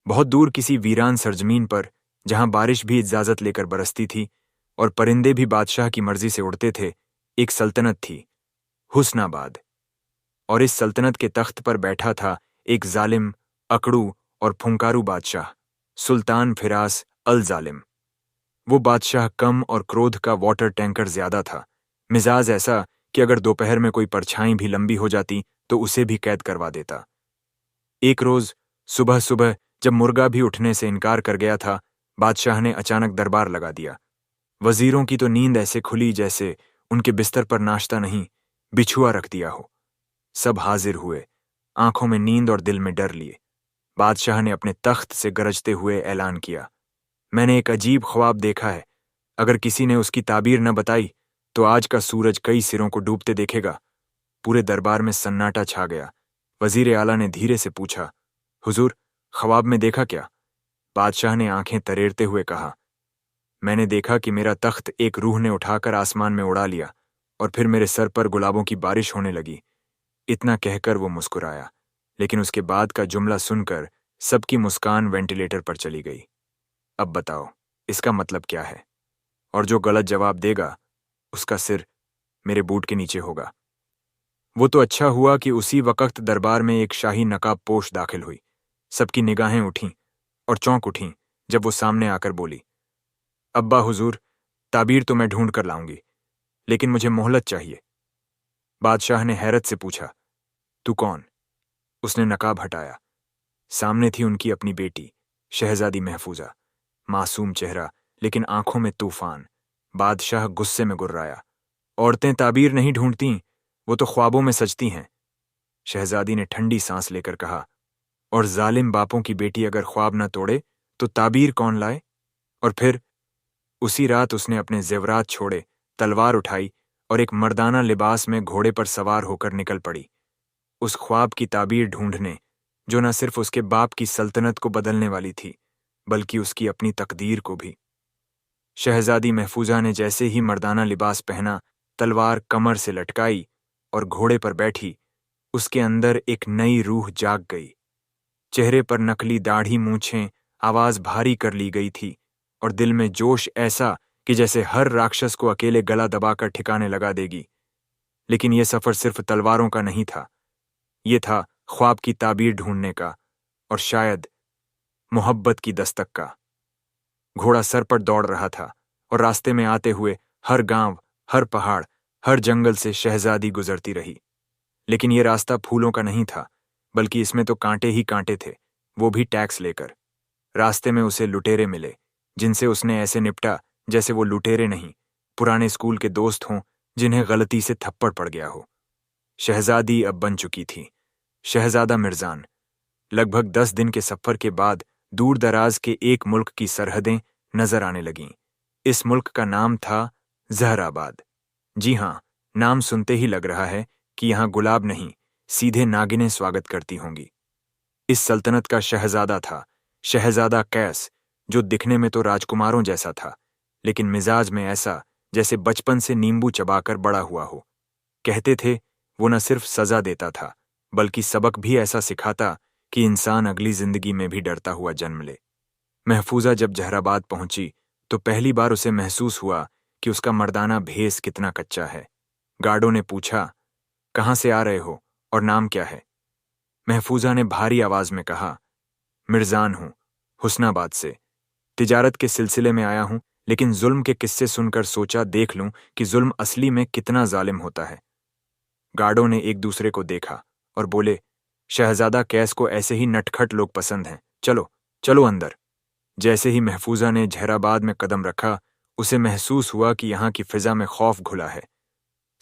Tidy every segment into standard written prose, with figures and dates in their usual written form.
बहुत दूर किसी वीरान सरजमीन पर, जहां बारिश भी इजाजत लेकर बरसती थी और परिंदे भी बादशाह की मर्जी से उड़ते थे, एक सल्तनत थी, हुस्नाबाद। और इस सल्तनत के तख्त पर बैठा था एक जालिम, अकड़ू और फुंकारू बादशाह, सुल्तान फिरास अल जालिम। वो बादशाह कम और क्रोध का वाटर टैंकर ज्यादा था। मिजाज ऐसा कि अगर दोपहर में कोई परछाई भी लंबी हो जाती तो उसे भी कैद करवा देता। एक रोज सुबह सुबह जब मुर्गा भी उठने से इनकार कर गया था, बादशाह ने अचानक दरबार लगा दिया। वजीरों की तो नींद ऐसे खुली जैसे उनके बिस्तर पर नाश्ता नहीं, बिछुआ रख दिया हो। सब हाजिर हुए, आंखों में नींद और दिल में डर लिए। बादशाह ने अपने तख्त से गरजते हुए ऐलान किया, मैंने एक अजीब ख्वाब देखा है। अगर किसी ने उसकी ताबीर न बताई तो आज का सूरज कई सिरों को डूबते देखेगा। पूरे दरबार में सन्नाटा छा गया। वजीर आला ने धीरे से पूछा, हुजूर, ख्वाब में देखा क्या? बादशाह ने आंखें तरेरते हुए कहा, मैंने देखा कि मेरा तख्त एक रूह ने उठाकर आसमान में उड़ा लिया और फिर मेरे सर पर गुलाबों की बारिश होने लगी। इतना कहकर वो मुस्कुराया, लेकिन उसके बाद का जुमला सुनकर सबकी मुस्कान वेंटिलेटर पर चली गई। अब बताओ, इसका मतलब क्या है? और जो गलत जवाब देगा उसका सिर मेरे बूट के नीचे होगा। वो तो अच्छा हुआ कि उसी वक्त दरबार में एक शाही नकाब पोश दाखिल हुई। सबकी निगाहें उठीं और चौंक उठीं जब वो सामने आकर बोली, अब्बा हुजूर, ताबीर तो मैं ढूंढ कर लाऊंगी, लेकिन मुझे मोहलत चाहिए। बादशाह ने हैरत से पूछा, तू कौन? उसने नकाब हटाया। सामने थी उनकी अपनी बेटी, शहजादी महफूजा। मासूम चेहरा, लेकिन आंखों में तूफान। बादशाह गुस्से में गुर्राया, औरतें ताबीर नहीं ढूंढती, वो तो ख्वाबों में सजती हैं। शहजादी ने ठंडी सांस लेकर कहा, और जालिम बापों की बेटी अगर ख्वाब न तोड़े तो ताबीर कौन लाए? और फिर उसी रात उसने अपने जेवरात छोड़े, तलवार उठाई और एक मर्दाना लिबास में घोड़े पर सवार होकर निकल पड़ी, उस ख्वाब की ताबीर ढूंढने जो न सिर्फ उसके बाप की सल्तनत को बदलने वाली थी, बल्कि उसकी अपनी तकदीर को भी। शहजादी महफूजा ने जैसे ही मर्दाना लिबास पहना, तलवार कमर से लटकाई और घोड़े पर बैठी, उसके अंदर एक नई रूह जाग गई। चेहरे पर नकली दाढ़ी, मूंछें, आवाज भारी कर ली गई थी और दिल में जोश ऐसा कि जैसे हर राक्षस को अकेले गला दबाकर ठिकाने लगा देगी। लेकिन यह सफर सिर्फ तलवारों का नहीं था, ये था ख्वाब की ताबीर ढूंढने का और शायद मोहब्बत की दस्तक का। घोड़ा सर पर दौड़ रहा था और रास्ते में आते हुए हर गांव, हर पहाड़, हर जंगल से शहजादी गुजरती रही। लेकिन यह रास्ता फूलों का नहीं था, बल्कि इसमें तो कांटे ही कांटे थे, वो भी टैक्स लेकर। रास्ते में उसे लुटेरे मिले, जिनसे उसने ऐसे निपटा जैसे वो लुटेरे नहीं, पुराने स्कूल के दोस्त हों जिन्हें गलती से थप्पड़ पड़ गया हो। शहजादी अब बन चुकी थी शहजादा मिर्जान। लगभग 10 दिन के सफर के बाद दूर दराज के एक मुल्क की सरहदें नजर आने लगीं। इस मुल्क का नाम था जहराबाद। जी हां, नाम सुनते ही लग रहा है कि यहां गुलाब नहीं, सीधे नागिनें स्वागत करती होंगी। इस सल्तनत का शहजादा था शहजादा कैस, जो दिखने में तो राजकुमारों जैसा था, लेकिन मिजाज में ऐसा जैसे बचपन से नींबू चबाकर बड़ा हुआ हो। कहते थे वो न सिर्फ सजा देता था, बल्कि सबक भी ऐसा सिखाता कि इंसान अगली जिंदगी में भी डरता हुआ जन्म ले। महफूजा जब जहराबाद पहुंची तो पहली बार उसे महसूस हुआ कि उसका मर्दाना भेस कितना कच्चा है। गार्डों ने पूछा, कहां से आ रहे हो और नाम क्या है? महफूजा ने भारी आवाज में कहा, मिर्जान हूं, हुस्नाबाद से। तिजारत के सिलसिले में आया हूं, लेकिन जुल्म के किस्से सुनकर सोचा देख लूं कि जुल्म असली में कितना जालिम होता है। गार्डों ने एक दूसरे को देखा और बोले, शहजादा कैस को ऐसे ही नटखट लोग पसंद हैं, चलो चलो अंदर। जैसे ही महफूजा ने जहराबाद में कदम रखा, उसे महसूस हुआ कि यहाँ की फिजा में खौफ घुला है।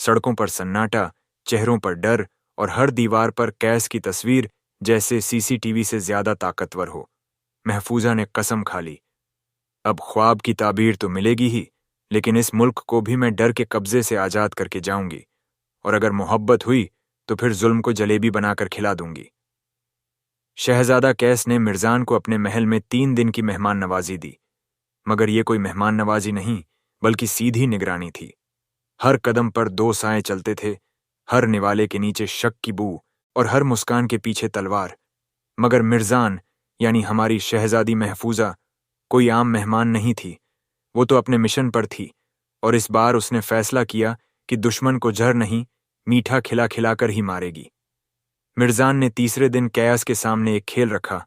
सड़कों पर सन्नाटा, चेहरों पर डर और हर दीवार पर कैस की तस्वीर जैसे सीसीटीवी से ज्यादा ताकतवर हो। महफूजा ने कसम खा ली, अब ख्वाब की ताबीर तो मिलेगी ही, लेकिन इस मुल्क को भी मैं डर के कब्जे से आजाद करके जाऊंगी, और अगर मोहब्बत हुई तो फिर जुल्म को जलेबी बनाकर खिला दूंगी। शहजादा कैस ने मिर्जान को अपने महल में 3 दिन की मेहमान नवाजी दी, मगर ये कोई मेहमान नवाजी नहीं, बल्कि सीधी निगरानी थी। हर कदम पर 2 साए चलते थे, हर निवाले के नीचे शक की बू और हर मुस्कान के पीछे तलवार। मगर मिर्जान, یعنی ہماری شہزادی محفوظہ کوئی عام مہمان نہیں تھی، وہ تو اپنے مشن پر تھی، اور اس بار اس نے فیصلہ کیا کہ دشمن کو زہر نہیں، میٹھا کھلا کھلا کر ہی مارے گی۔ مرزان نے تیسرے دن کیس کے سامنے ایک کھیل رکھا،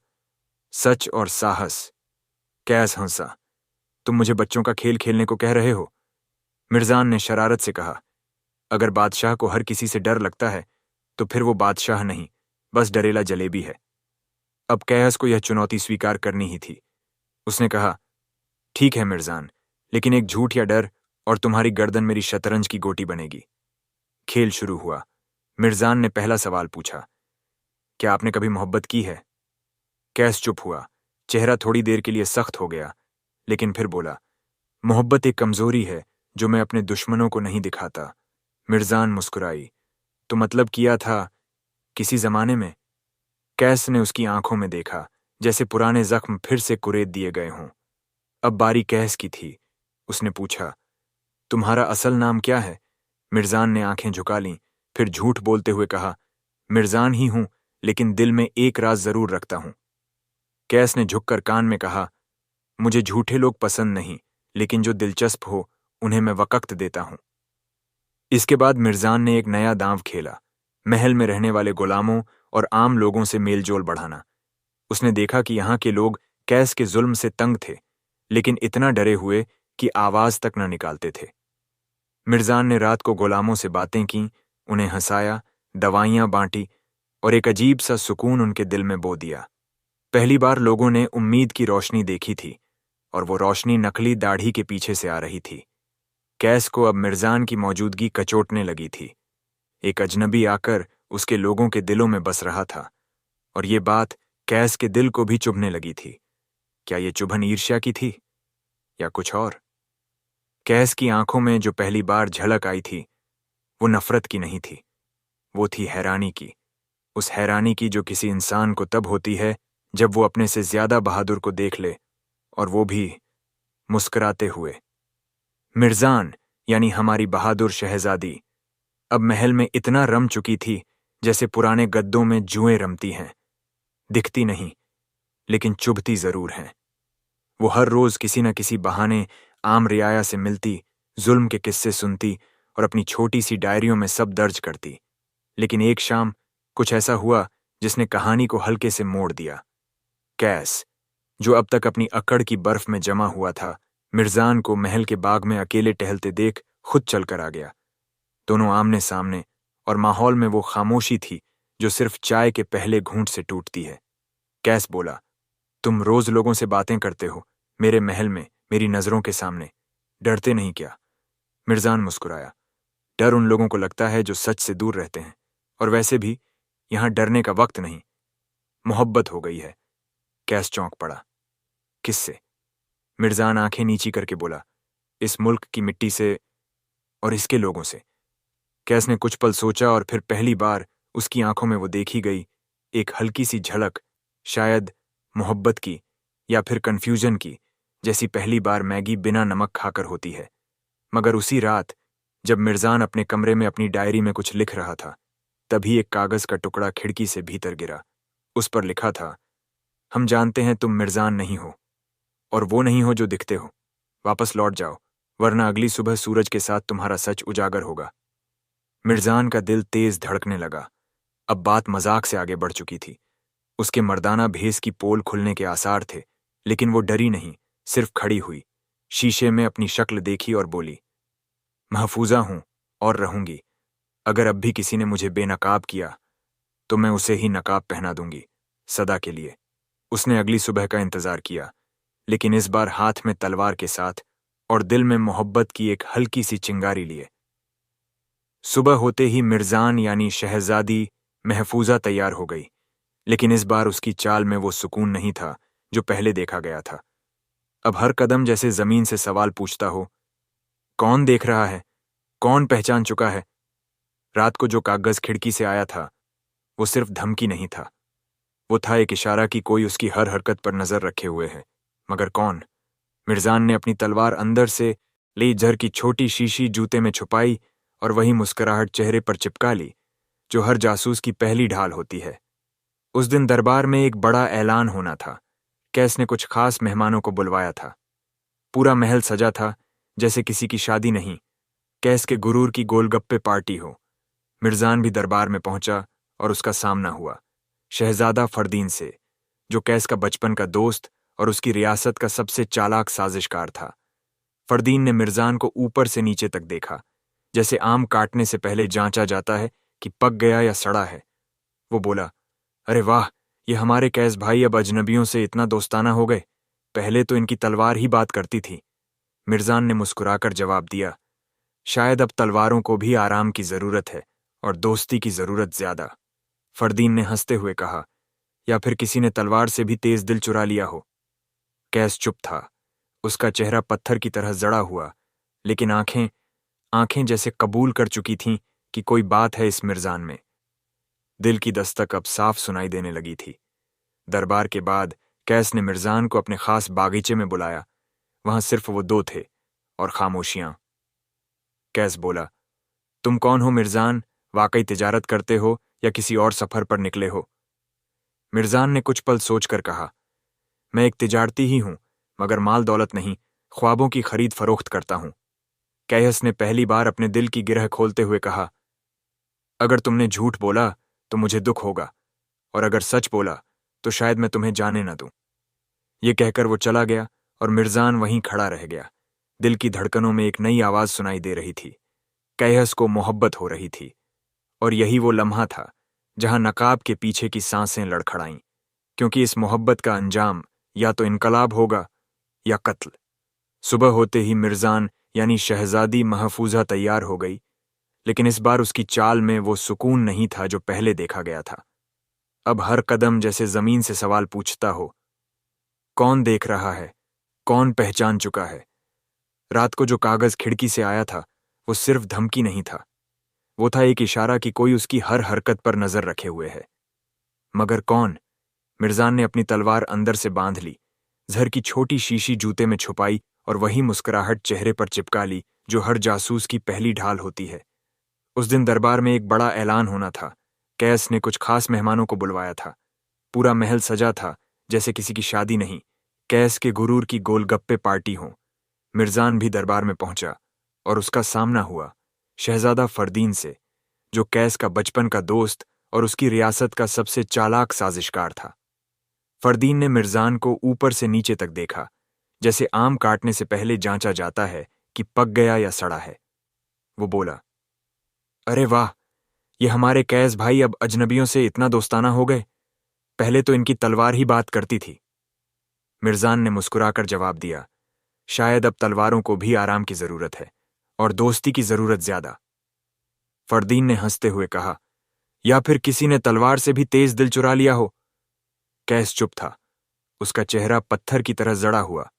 سچ اور ساہس۔ کیس ہنسا۔ تم مجھے بچوں کا کھیل کھیلنے کو کہہ رہے ہو؟ مرزان نے شرارت سے کہا، اگر بادشاہ کو ہر کسی سے ڈر لگتا ہے تو پھر وہ بادشاہ نہیں، بس ڈریلا جلیبی ہے۔ اب کیس کو یہ چنوتی سویکار کرنی ہی تھی۔ اس نے کہا، ٹھیک ہے مرزان، لیکن ایک جھوٹ یا ڈر اور تمہاری گردن میری شطرنج کی گوٹی بنے گی۔ کھیل شروع ہوا۔ مرزان نے پہلا سوال پوچھا، کیا آپ نے کبھی محبت کی ہے؟ کیس چپ ہوا، چہرہ تھوڑی دیر کے لیے سخت ہو گیا، لیکن پھر بولا، محبت ایک کمزوری ہے جو میں اپنے دشمنوں کو نہیں دکھاتا۔ مرزان مسکرائی، تو مطلب کیا تھا کسی زمانے میں؟ کیس نے اس کی آنکھوں میں دیکھا جیسے پرانے زخم پھر سے کرید دیے گئے ہوں۔ اب باری کیس کی تھی۔ اس نے پوچھا، تمہارا اصل نام کیا ہے؟ مرزان نے آنکھیں جھکا لیں، پھر جھوٹ بولتے ہوئے کہا، مرزان ہی ہوں، لیکن دل میں ایک راز ضرور رکھتا ہوں۔ کیس نے جھک کر کان میں کہا، مجھے جھوٹے لوگ پسند نہیں، لیکن جو دلچسپ ہو انہیں میں وقت دیتا ہوں۔ اس کے بعد مرزان نے ایک نیا داؤں کھیلا، محل میں رہنے والے غلاموں اور عام لوگوں سے میل جول بڑھانا۔ اس نے دیکھا کہ یہاں کے لوگ کیس کے ظلم سے تنگ تھے، لیکن اتنا ڈرے ہوئے کہ آواز تک نہ نکالتے تھے۔ مرزان نے رات کو غلاموں سے باتیں کیں، انہیں ہنسایا، دوائیاں بانٹی، اور ایک عجیب سا سکون ان کے دل میں بو دیا۔ پہلی بار لوگوں نے امید کی روشنی دیکھی تھی، اور وہ روشنی نقلی داڑھی کے پیچھے سے آ رہی تھی۔ کیس کو اب مرزان کی موجودگی کچوٹنے لگی تھی۔ ایک اجنبی آ کر اس کے لوگوں کے دلوں میں بس رہا تھا، اور یہ بات کیس کے دل کو بھی چبھنے لگی تھی۔ کیا یہ چبھن عرشا کی تھی یا کچھ اور؟ کیس کی آنکھوں میں جو پہلی بار جھلک آئی تھی وہ نفرت کی نہیں تھی، وہ تھی حیرانی کی، اس حیرانی کی جو کسی انسان کو تب ہوتی ہے جب وہ اپنے سے زیادہ بہادر کو دیکھ لے، اور وہ بھی مسکراتے ہوئے۔ مرزان یعنی ہماری بہادر شہزادی اب محل میں اتنا رم چکی تھی جیسے پرانے گدوں میں جوئیں رمتی ہیں، دکھتی نہیں لیکن چبھتی ضرور ہیں۔ وہ ہر روز کسی نہ کسی بہانے عام رعایا سے ملتی، ظلم کے قصے سنتی اور اپنی چھوٹی سی ڈائریوں میں سب درج کرتی، لیکن ایک شام کچھ ایسا ہوا جس نے کہانی کو ہلکے سے موڑ دیا۔ کیس، جو اب تک اپنی اکڑ کی برف میں جمع ہوا تھا، مرزان کو محل کے باغ میں اکیلے ٹہلتے دیکھ خود چل کر آ گیا۔ دونوں آمنے سامنے، اور ماحول میں وہ خاموشی تھی جو صرف چائے کے پہلے گھونٹ سے ٹوٹتی ہے۔ کیس بولا، تم روز لوگوں سے باتیں کرتے ہو، میرے محل میں، میری نظروں کے سامنے، ڈرتے نہیں کیا؟ مرزان مسکرایا، ڈر ان لوگوں کو لگتا ہے جو سچ سے دور رہتے ہیں، اور ویسے بھی یہاں ڈرنے کا وقت نہیں، محبت ہو گئی ہے۔ کیس چونک پڑا، کس سے؟ مرزان آنکھیں نیچی کر کے بولا، اس ملک کی مٹی سے اور اس کے لوگوں سے۔ کیس نے کچھ پل سوچا، اور پھر پہلی بار اس کی آنکھوں میں وہ دیکھی گئی ایک ہلکی سی جھلک، شاید محبت کی یا پھر کنفیوژن کی، جیسی پہلی بار میگی بنا نمک کھا کر ہوتی ہے۔ مگر اسی رات جب مرزان اپنے کمرے میں اپنی ڈائری میں کچھ لکھ رہا تھا، تبھی ایک کاغذ کا ٹکڑا کھڑکی سے بھیتر گرا۔ اس پر لکھا تھا، ہم جانتے ہیں تم مرزان نہیں ہو، اور وہ نہیں ہو جو دکھتے ہو۔ واپس لوٹ جاؤ، ورنہ اگلی صبح سورج کے ساتھ تمہارا سچ اجاگر ہوگا۔ مرزان کا دل تیز دھڑکنے لگا۔ اب بات مذاق سے آگے بڑھ چکی تھی۔ اس کے مردانہ بھیس کی پول کھلنے کے آثار تھے، لیکن وہ ڈری نہیں، صرف کھڑی ہوئی، شیشے میں اپنی شکل دیکھی اور بولی، محفوظہ ہوں اور رہوں گی۔ اگر اب بھی کسی نے مجھے بے نقاب کیا تو میں اسے ہی نقاب پہنا دوں گی، سدا کے لیے۔ اس نے اگلی صبح کا انتظار کیا، لیکن اس بار ہاتھ میں تلوار کے ساتھ اور دل میں محبت کی ایک ہلکی سی چنگاری لیے۔ صبح ہوتے ہی مرزان یعنی شہزادی محفوظہ تیار ہو گئی، لیکن اس بار اس کی چال میں وہ سکون نہیں تھا جو پہلے دیکھا گیا تھا۔ اب ہر قدم جیسے زمین سے سوال پوچھتا ہو، کون دیکھ رہا ہے؟ کون پہچان چکا ہے؟ رات کو جو کاغذ کھڑکی سے آیا تھا وہ صرف دھمکی نہیں تھا، وہ تھا ایک اشارہ کہ کوئی اس کی ہر حرکت پر نظر رکھے ہوئے ہے۔ مگر کون؟ مرزان نے اپنی تلوار اندر سے لی، جھر کی چھوٹی شیشی جوتے میں چھپائی، اور وہی مسکراہٹ چہرے پر چپکا لی جو ہر جاسوس کی پہلی ڈھال ہوتی ہے۔ اس دن دربار میں ایک بڑا اعلان ہونا تھا، कैस ने कुछ खास मेहमानों को बुलवाया था। पूरा महल सजा था जैसे किसी की शादी नहीं, कैस के गुरूर की गोलगप्पे पार्टी हो। मिर्जान भी दरबार में पहुंचा और उसका सामना हुआ शहजादा फरदीन से, जो कैस का बचपन का दोस्त और उसकी रियासत का सबसे चालाक साजिशकार था। फरदीन ने मिर्जान को ऊपर से नीचे तक देखा, जैसे आम काटने से पहले जांचा जाता है कि पक गया या सड़ा है। वो बोला, अरे वाह, ये हमारे कैस भाई अब अजनबियों से इतना दोस्ताना हो गए। पहले तो इनकी तलवार ही बात करती थी। मिर्जान ने मुस्कुराकर जवाब दिया, शायद अब तलवारों को भी आराम की जरूरत है और दोस्ती की जरूरत ज्यादा। फरदीन ने हंसते हुए कहा, या फिर किसी ने तलवार से भी तेज दिल चुरा लिया हो। कैस चुप था, उसका चेहरा पत्थर की तरह जड़ा हुआ, लेकिन आंखें जैसे कबूल कर चुकी थीं कि कोई बात है इस मिर्जान में। दिल की दस्तक अब साफ सुनाई देने लगी थी। दरबार के बाद कैस ने मिर्जान को अपने खास बागीचे में बुलाया। वहां सिर्फ वो दो थे और खामोशियां। कैस बोला, तुम कौन हो मिर्जान? वाकई तिजारत करते हो या किसी और सफर पर निकले हो? मिर्जान ने कुछ पल सोचकर कहा, मैं एक तिजारती ही हूं, मगर माल दौलत नहीं, ख्वाबों की खरीद फरोख्त करता हूं। कैस ने पहली बार अपने दिल की गिरह खोलते हुए कहा, अगर तुमने झूठ बोला तो मुझे दुख होगा, और अगर सच बोला तो शायद मैं तुम्हें जाने न दूं। ये कहकर वो चला गया और मिर्जान वहीं खड़ा रह गया। दिल की धड़कनों में एक नई आवाज सुनाई दे रही थी। कैस को मोहब्बत हो रही थी, और यही वो लम्हा था जहां नकाब के पीछे की सांसें लड़खड़ाईं, क्योंकि इस मोहब्बत का अंजाम या तो इनकलाब होगा या कत्ल। सुबह होते ही मिर्जान यानी शहजादी महफूजा तैयार हो गई, लेकिन इस बार उसकी चाल में वो सुकून नहीं था जो पहले देखा गया था। अब हर कदम जैसे जमीन से सवाल पूछता हो, कौन देख रहा है, कौन पहचान चुका है? रात को जो कागज खिड़की से आया था वो सिर्फ धमकी नहीं था, वो था एक इशारा कि कोई उसकी हर हरकत पर नजर रखे हुए है। मगर कौन? मिर्जान ने अपनी तलवार अंदर से बांध ली, जहर की छोटी शीशी जूते में छुपाई और वही मुस्कुराहट चेहरे पर चिपका ली जो हर जासूस की पहली ढाल होती है। उस दिन दरबार में एक बड़ा ऐलान होना था। कैस ने कुछ खास मेहमानों को बुलवाया था। पूरा महल सजा था जैसे किसी की शादी नहीं, कैस के गुरूर की गोलगप्पे पार्टी हो। मिर्जान भी दरबार में पहुंचा और उसका सामना हुआ शहजादा फरदीन से, जो कैस का बचपन का दोस्त और उसकी रियासत का सबसे चालाक साजिशकार था। फरदीन ने मिर्जान को ऊपर से नीचे तक देखा, जैसे आम काटने से पहले जांचा जाता है कि पक गया या सड़ा है। वो बोला, अरे वाह, ये हमारे कैस भाई अब अजनबियों से इतना दोस्ताना हो गए। पहले तो इनकी तलवार ही बात करती थी। मिर्जान ने मुस्कुराकर जवाब दिया, शायद अब तलवारों को भी आराम की जरूरत है और दोस्ती की जरूरत ज्यादा। फरदीन ने हंसते हुए कहा, या फिर किसी ने तलवार से भी तेज दिल चुरा लिया हो। कैस चुप था, उसका चेहरा पत्थर की तरह जड़ा हुआ,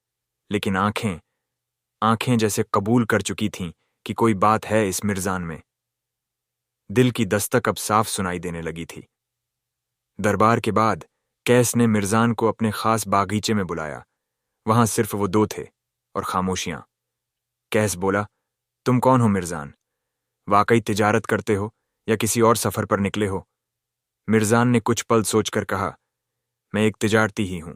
लेकिन आंखें जैसे कबूल कर चुकी थीं कि कोई बात है इस मिर्जान में। दिल की दस्तक अब साफ सुनाई देने लगी थी। दरबार के बाद कैस ने मिर्जान को अपने खास बागीचे में बुलाया। वहां सिर्फ वो दो थे और खामोशियां। कैस बोला, तुम कौन हो मिर्जान? वाकई तिजारत करते हो या किसी और सफर पर निकले हो? मिर्जान ने कुछ पल सोचकर कहा, मैं एक तिजारती ही हूं,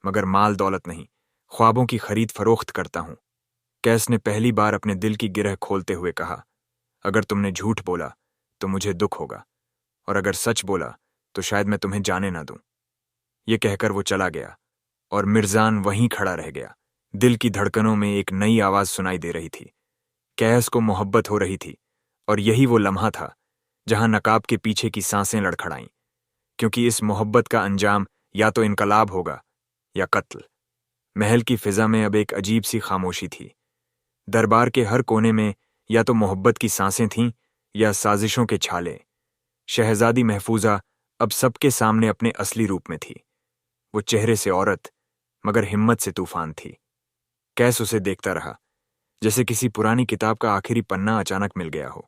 मगर माल दौलत नहीं, ख्वाबों की खरीद फरोख्त करता हूं। कैस ने पहली बार अपने दिल की गिरह खोलते हुए कहा, अगर तुमने झूठ बोला तो मुझे दुख होगा, और अगर सच बोला तो शायद मैं तुम्हें जाने ना दूं। ये कहकर वो चला गया और मिर्जान वहीं खड़ा रह गया। दिल की धड़कनों में एक नई आवाज सुनाई दे रही थी। कैस को मोहब्बत हो रही थी, और यही वो लम्हा था जहां नकाब के पीछे की सांसें लड़खड़ाईं, क्योंकि इस मोहब्बत का अंजाम या तो इनकलाब होगा या कत्ल। महल की फिजा में अब एक अजीब सी खामोशी थी। दरबार के हर कोने में या तो मोहब्बत की सांसें थीं या साजिशों के छाले। शहजादी महफूजा अब सबके सामने अपने असली रूप में थी। वो चेहरे से औरत, मगर हिम्मत से तूफान थी। कैस उसे देखता रहा, जैसे किसी पुरानी किताब का आखिरी पन्ना अचानक मिल गया हो।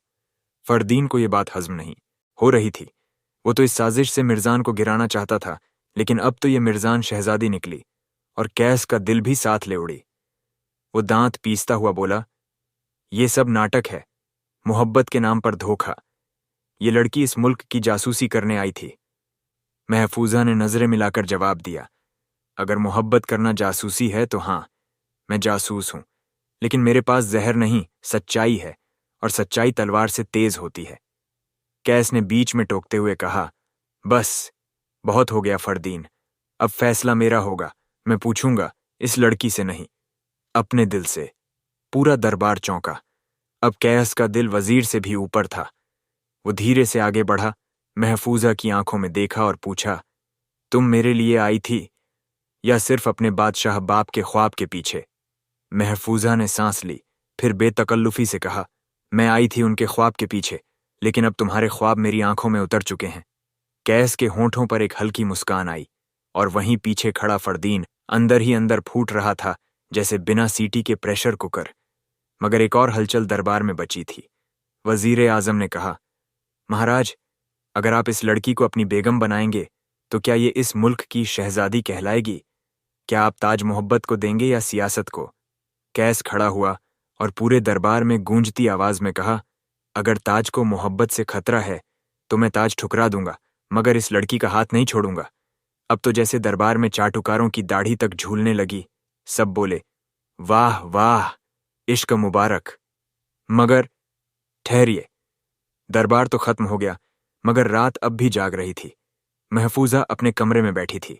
फरदीन को ये बात हजम नहीं हो रही थी। वो तो इस साजिश से मिर्जान को गिराना चाहता था, लेकिन अब तो ये मिर्जान शहजादी निकली और कैस का दिल भी साथ ले उड़ी। वो दांत पीसता हुआ बोला, ये सब नाटक है, मोहब्बत के नाम पर धोखा। ये लड़की इस मुल्क की जासूसी करने आई थी। महफूजा ने नजरें मिलाकर जवाब दिया, अगर मोहब्बत करना जासूसी है तो हाँ, मैं जासूस हूं, लेकिन मेरे पास जहर नहीं, सच्चाई है, और सच्चाई तलवार से तेज होती है। कैस ने बीच में टोकते हुए कहा, बस, बहुत हो गया फरदीन, अब फैसला मेरा होगा। मैं पूछूंगा, इस लड़की से नहीं, अपने दिल से। पूरा दरबार चौंका। अब कैस का दिल वजीर से भी ऊपर था। वो धीरे से आगे बढ़ा, महफूजा की आंखों में देखा और पूछा, तुम मेरे लिए आई थी या सिर्फ अपने बादशाह बाप के ख्वाब के पीछे? महफूजा ने सांस ली, फिर बेतकल्लुफी से कहा, मैं आई थी उनके ख्वाब के पीछे, लेकिन अब तुम्हारे ख्वाब मेरी आंखों में उतर चुके हैं। कैस के होंठों पर एक हल्की मुस्कान आई, और वहीं पीछे खड़ा फरदीन अंदर ही अंदर फूट रहा था, जैसे बिना सीटी के प्रेशर कुकर। मगर एक और हलचल दरबार में बची थी। वजीर आजम ने कहा, महाराज, अगर आप इस लड़की को अपनी बेगम बनाएंगे तो क्या ये इस मुल्क की शहजादी कहलाएगी? क्या आप ताज मोहब्बत को देंगे या सियासत को? कैस खड़ा हुआ और पूरे दरबार में गूंजती आवाज में कहा, अगर ताज को मोहब्बत से खतरा है तो मैं ताज ठुकरा दूंगा, मगर इस लड़की का हाथ नहीं छोड़ूंगा। अब तो जैसे दरबार में चाटुकारों की दाढ़ी तक झूलने लगी। सब बोले, वाह वाह, इश्क मुबारक। मगर ठहरिए, दरबार तो खत्म हो गया, मगर रात अब भी जाग रही थी। महफूजा अपने कमरे में बैठी थी।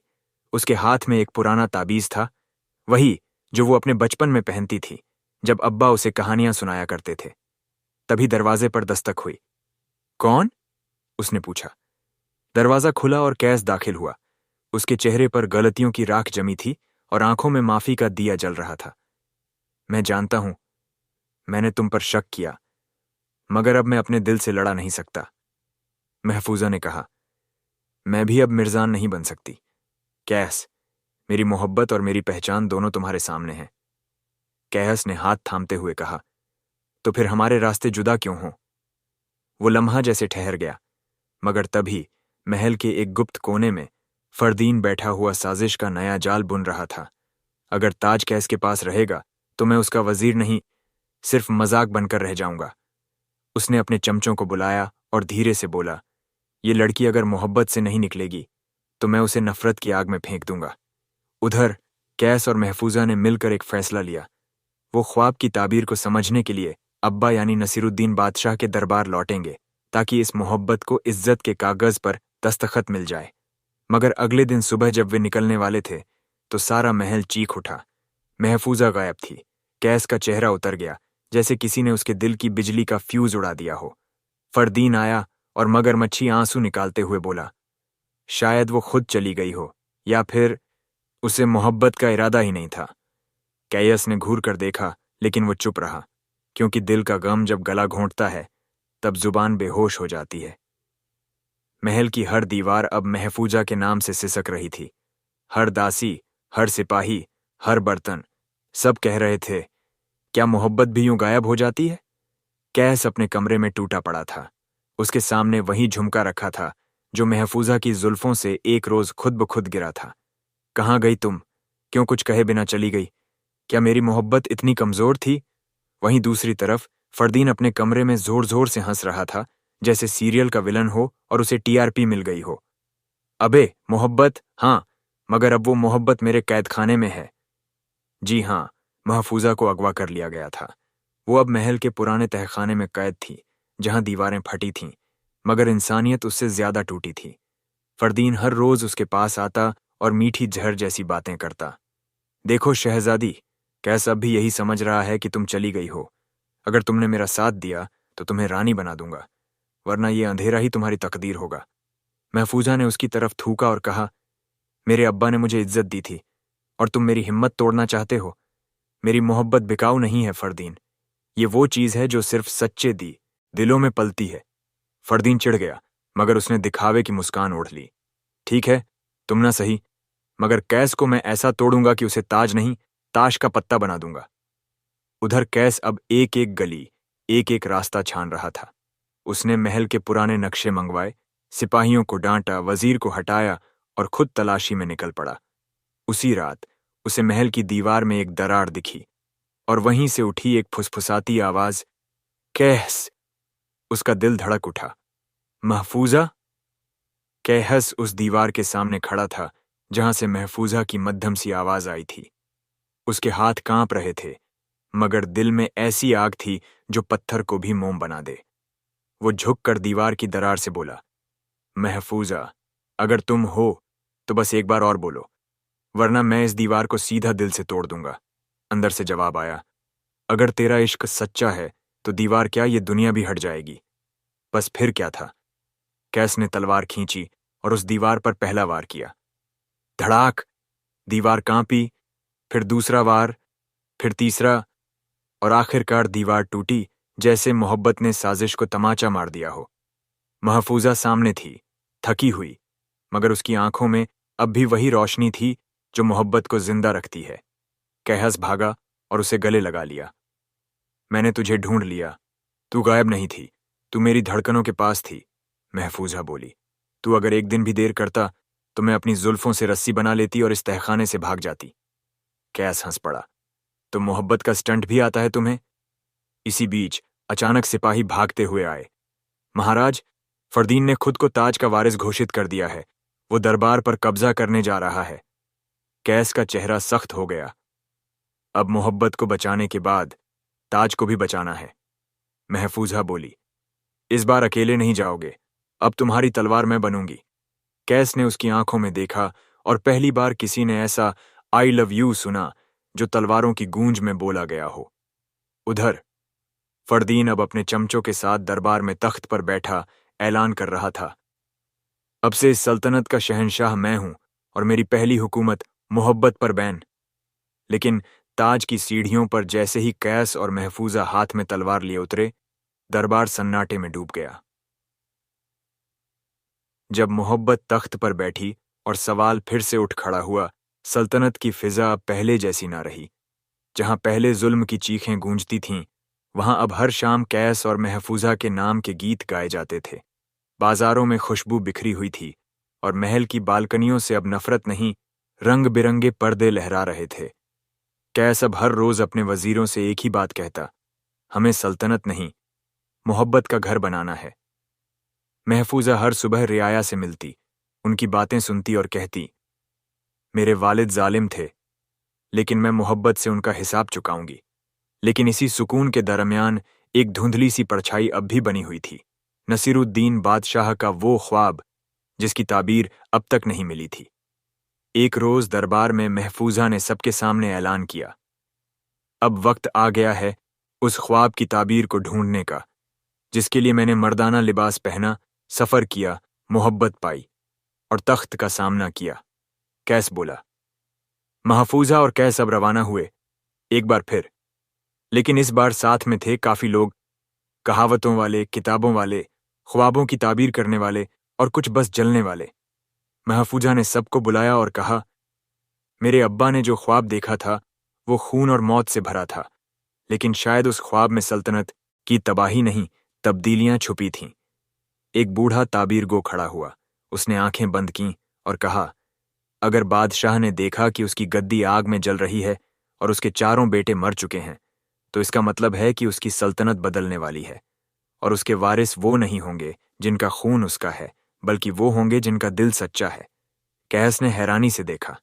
उसके हाथ में एक पुराना ताबीज था, वही जो वो अपने बचपन में पहनती थी, जब अब्बा उसे कहानियां सुनाया करते थे। तभी दरवाजे पर दस्तक हुई। कौन? उसने पूछा। दरवाजा खुला और कैस दाखिल हुआ। उसके चेहरे पर गलतियों की राख जमी थी और आंखों में माफी का दिया जल रहा था। मैं जानता हूं, मैंने तुम पर शक किया, मगर अब मैं अपने दिल से लड़ा नहीं सकता। महफूजा ने कहा, मैं भी अब मिर्जान नहीं बन सकती। कैस, मेरी मोहब्बत और मेरी पहचान दोनों तुम्हारे सामने हैं। कैस ने हाथ थामते हुए कहा, तो फिर हमारे रास्ते जुदा क्यों हों? वो लम्हा जैसे ठहर गया, मगर तभी महल के एक गुप्त कोने में फरदीन बैठा हुआ साजिश का नया जाल बुन रहा था। अगर ताज कैस के पास रहेगा तो मैं उसका वजीर नहीं, सिर्फ मजाक बनकर रह जाऊंगा। उसने अपने चमचों को बुलाया और धीरे से बोला, ये लड़की अगर मोहब्बत से नहीं निकलेगी तो मैं उसे नफरत की आग में फेंक दूंगा। उधर कैस और महफूजा ने मिलकर एक फैसला लिया। वो ख्वाब की ताबीर को समझने के लिए अब्बा यानी नसीरुद्दीन बादशाह के दरबार लौटेंगे, ताकि इस मोहब्बत को इज्जत के कागज पर दस्तखत मिल जाए। मगर अगले दिन सुबह जब वे निकलने वाले थे तो सारा महल चीख उठा। महफूजा गायब थी। कैस का चेहरा उतर गया, जैसे किसी ने उसके दिल की बिजली का फ्यूज उड़ा दिया हो। फरदीन आया और मगरमच्छी आंसू निकालते हुए बोला, शायद वो खुद चली गई हो, या फिर उसे मोहब्बत का इरादा ही नहीं था। कैयस ने घूर कर देखा, लेकिन वो चुप रहा, क्योंकि दिल का गम जब गला घोंटता है तब जुबान बेहोश हो जाती है। महल की हर दीवार अब महफूजा के नाम से सिसक रही थी। हर दासी, हर सिपाही, हर बर्तन, सब कह रहे थे, क्या मोहब्बत भी यूं गायब हो जाती है? कैस अपने कमरे में टूटा पड़ा था। उसके सामने वही झुमका रखा था जो महफूजा की जुल्फों से एक रोज खुद ब खुद गिरा था। कहाँ गई तुम? क्यों कुछ कहे बिना चली गई? क्या मेरी मोहब्बत इतनी कमजोर थी? वहीं दूसरी तरफ फरदीन अपने कमरे में जोर जोर से हंस रहा था, जैसे सीरियल का विलन हो और उसे टीआरपी मिल गई हो। अबे मोहब्बत, हाँ, मगर अब वो मोहब्बत मेरे कैदखाने में है। जी हाँ, महफूजा को अगवा कर लिया गया था। वो अब महल के पुराने तहखाने में कैद थी, जहां दीवारें फटी थीं, मगर इंसानियत उससे ज्यादा टूटी थी। फरदीन हर रोज उसके पास आता और मीठी जहर जैसी बातें करता। देखो शहजादी, कैस अब भी यही समझ रहा है कि तुम चली गई हो। अगर तुमने मेरा साथ दिया तो तुम्हें रानी बना दूंगा, वरना ये अंधेरा ही तुम्हारी तकदीर होगा। महफूजा ने उसकी तरफ थूका और कहा, मेरे अब्बा ने मुझे इज्जत दी थी और तुम मेरी हिम्मत तोड़ना चाहते हो? मेरी मोहब्बत बिकाऊ नहीं है फरदीन, ये वो चीज है जो सिर्फ सच्चे दिलों में पलती है। फरदीन चिढ़ गया, मगर उसने दिखावे की मुस्कान ओढ़ ली। ठीक है, तुम ना सही, मगर कैस को मैं ऐसा तोड़ूंगा कि उसे ताज नहीं, ताश का पत्ता बना दूंगा। उधर कैस अब एक एक गली, एक एक रास्ता छान रहा था। उसने महल के पुराने नक्शे मंगवाए, सिपाहियों को डांटा, वजीर को हटाया और खुद तलाशी में निकल पड़ा। उसी रात उसे महल की दीवार में एक दरार दिखी और वहीं से उठी एक फुसफुसाती आवाज, कैस। उसका दिल धड़क उठा। महफूजा? कैहस उस दीवार के सामने खड़ा था जहां से महफूजा की मध्यम सी आवाज आई थी। उसके हाथ कांप रहे थे, मगर दिल में ऐसी आग थी जो पत्थर को भी मोम बना दे। वो झुककर दीवार की दरार से बोला, महफूजा, अगर तुम हो तो बस एक बार और बोलो, वरना मैं इस दीवार को सीधा दिल से तोड़ दूंगा। अंदर से जवाब आया, अगर तेरा इश्क सच्चा है तो दीवार क्या, ये दुनिया भी हट जाएगी। बस फिर क्या था? कैस ने तलवार खींची और उस दीवार पर पहला वार किया। धड़ाक! दीवार कांपी, फिर दूसरा वार, फिर तीसरा, और आखिरकार दीवार टूटी, जैसे मोहब्बत ने साजिश को तमाचा मार दिया हो। महफूजा सामने थी, थकी हुई, मगर उसकी आंखों में अब भी वही रोशनी थी जो मोहब्बत को जिंदा रखती है। कैस भागा और उसे गले लगा लिया। मैंने तुझे ढूंढ लिया, तू गायब नहीं थी, तू मेरी धड़कनों के पास थी, महफूजा बोली। तू अगर एक दिन भी देर करता तो मैं अपनी जुल्फों से रस्सी बना लेती और इस तहखाने से भाग जाती। कैस हंस पड़ा। तो मोहब्बत का स्टंट भी आता है तुम्हें? इसी बीच अचानक सिपाही भागते हुए आए। महाराज, फरदीन ने खुद को ताज का वारिस घोषित कर दिया है, वो दरबार पर कब्जा करने जा रहा है। कैस का चेहरा सख्त हो गया। अब मोहब्बत को बचाने के बाद ताज को भी बचाना है, महफूजा बोली। इस बार अकेले नहीं जाओगे, अब तुम्हारी तलवार मैं बनूंगी। कैस ने उसकी आंखों में देखा और पहली बार किसी ने ऐसा आई लव यू सुना जो तलवारों की गूंज में बोला गया हो। उधर फरदीन अब अपने चमचों के साथ दरबार में तख्त पर बैठा ऐलान कर रहा था, अब से इस सल्तनत का शहंशाह मैं हूं और मेरी पहली हुकूमत मोहब्बत पर बैन। लेकिन ताज की सीढ़ियों पर जैसे ही कैस और महफूजा हाथ में तलवार लिए उतरे, दरबार सन्नाटे में डूब गया। जब मोहब्बत तख्त पर बैठी और सवाल फिर से उठ खड़ा हुआ, सल्तनत की फिजा अब पहले जैसी ना रही। जहां पहले जुल्म की चीखें गूंजती थीं, वहां अब हर शाम कैस और महफूजा के नाम के गीत गाए जाते थे। बाजारों में खुशबू बिखरी हुई थी और महल की बालकनियों से अब नफरत नहीं, रंग बिरंगे पर्दे लहरा रहे थे। कैस अब हर रोज अपने वजीरों से एक ही बात कहता, हमें सल्तनत नहीं, मोहब्बत का घर बनाना है। महफूजा हर सुबह रियाया से मिलती, उनकी बातें सुनती और कहती, मेरे वालिद जालिम थे, लेकिन मैं मोहब्बत से उनका हिसाब चुकाऊंगी। लेकिन इसी सुकून के दरमियान एक धुंधली सी परछाई अब भी बनी हुई थी, नसीरुद्दीन बादशाह का वो ख्वाब जिसकी ताबीर अब तक नहीं मिली थी। एक रोज दरबार में महफूजा ने सबके सामने ऐलान किया, अब वक्त आ गया है उस ख्वाब की ताबीर को ढूंढने का, जिसके लिए मैंने मर्दाना लिबास पहना, सफर किया, मोहब्बत पाई और तख्त का सामना किया। कैस बोला। महफूजा और कैस अब रवाना हुए, एक बार फिर। लेकिन इस बार साथ में थे काफी लोग, कहावतों वाले, किताबों वाले, ख्वाबों की ताबीर करने वाले और कुछ बस जलने वाले। महफूजा ने सबको बुलाया और कहा, मेरे अब्बा ने जो ख्वाब देखा था वो खून और मौत से भरा था, लेकिन शायद उस ख्वाब में सल्तनत की तबाही नहीं, तब्दीलियां छुपी थीं। एक बूढ़ा ताबीर गो खड़ा हुआ, उसने आंखें बंद कीं और कहा, अगर बादशाह ने देखा कि उसकी गद्दी आग में जल रही है और उसके चारों बेटे मर चुके हैं, तो इसका मतलब है कि उसकी सल्तनत बदलने वाली है और उसके वारिस वो नहीं होंगे जिनका खून उसका है, बल्कि वो होंगे जिनका दिल सच्चा है। कैस ने हैरानी से देखा,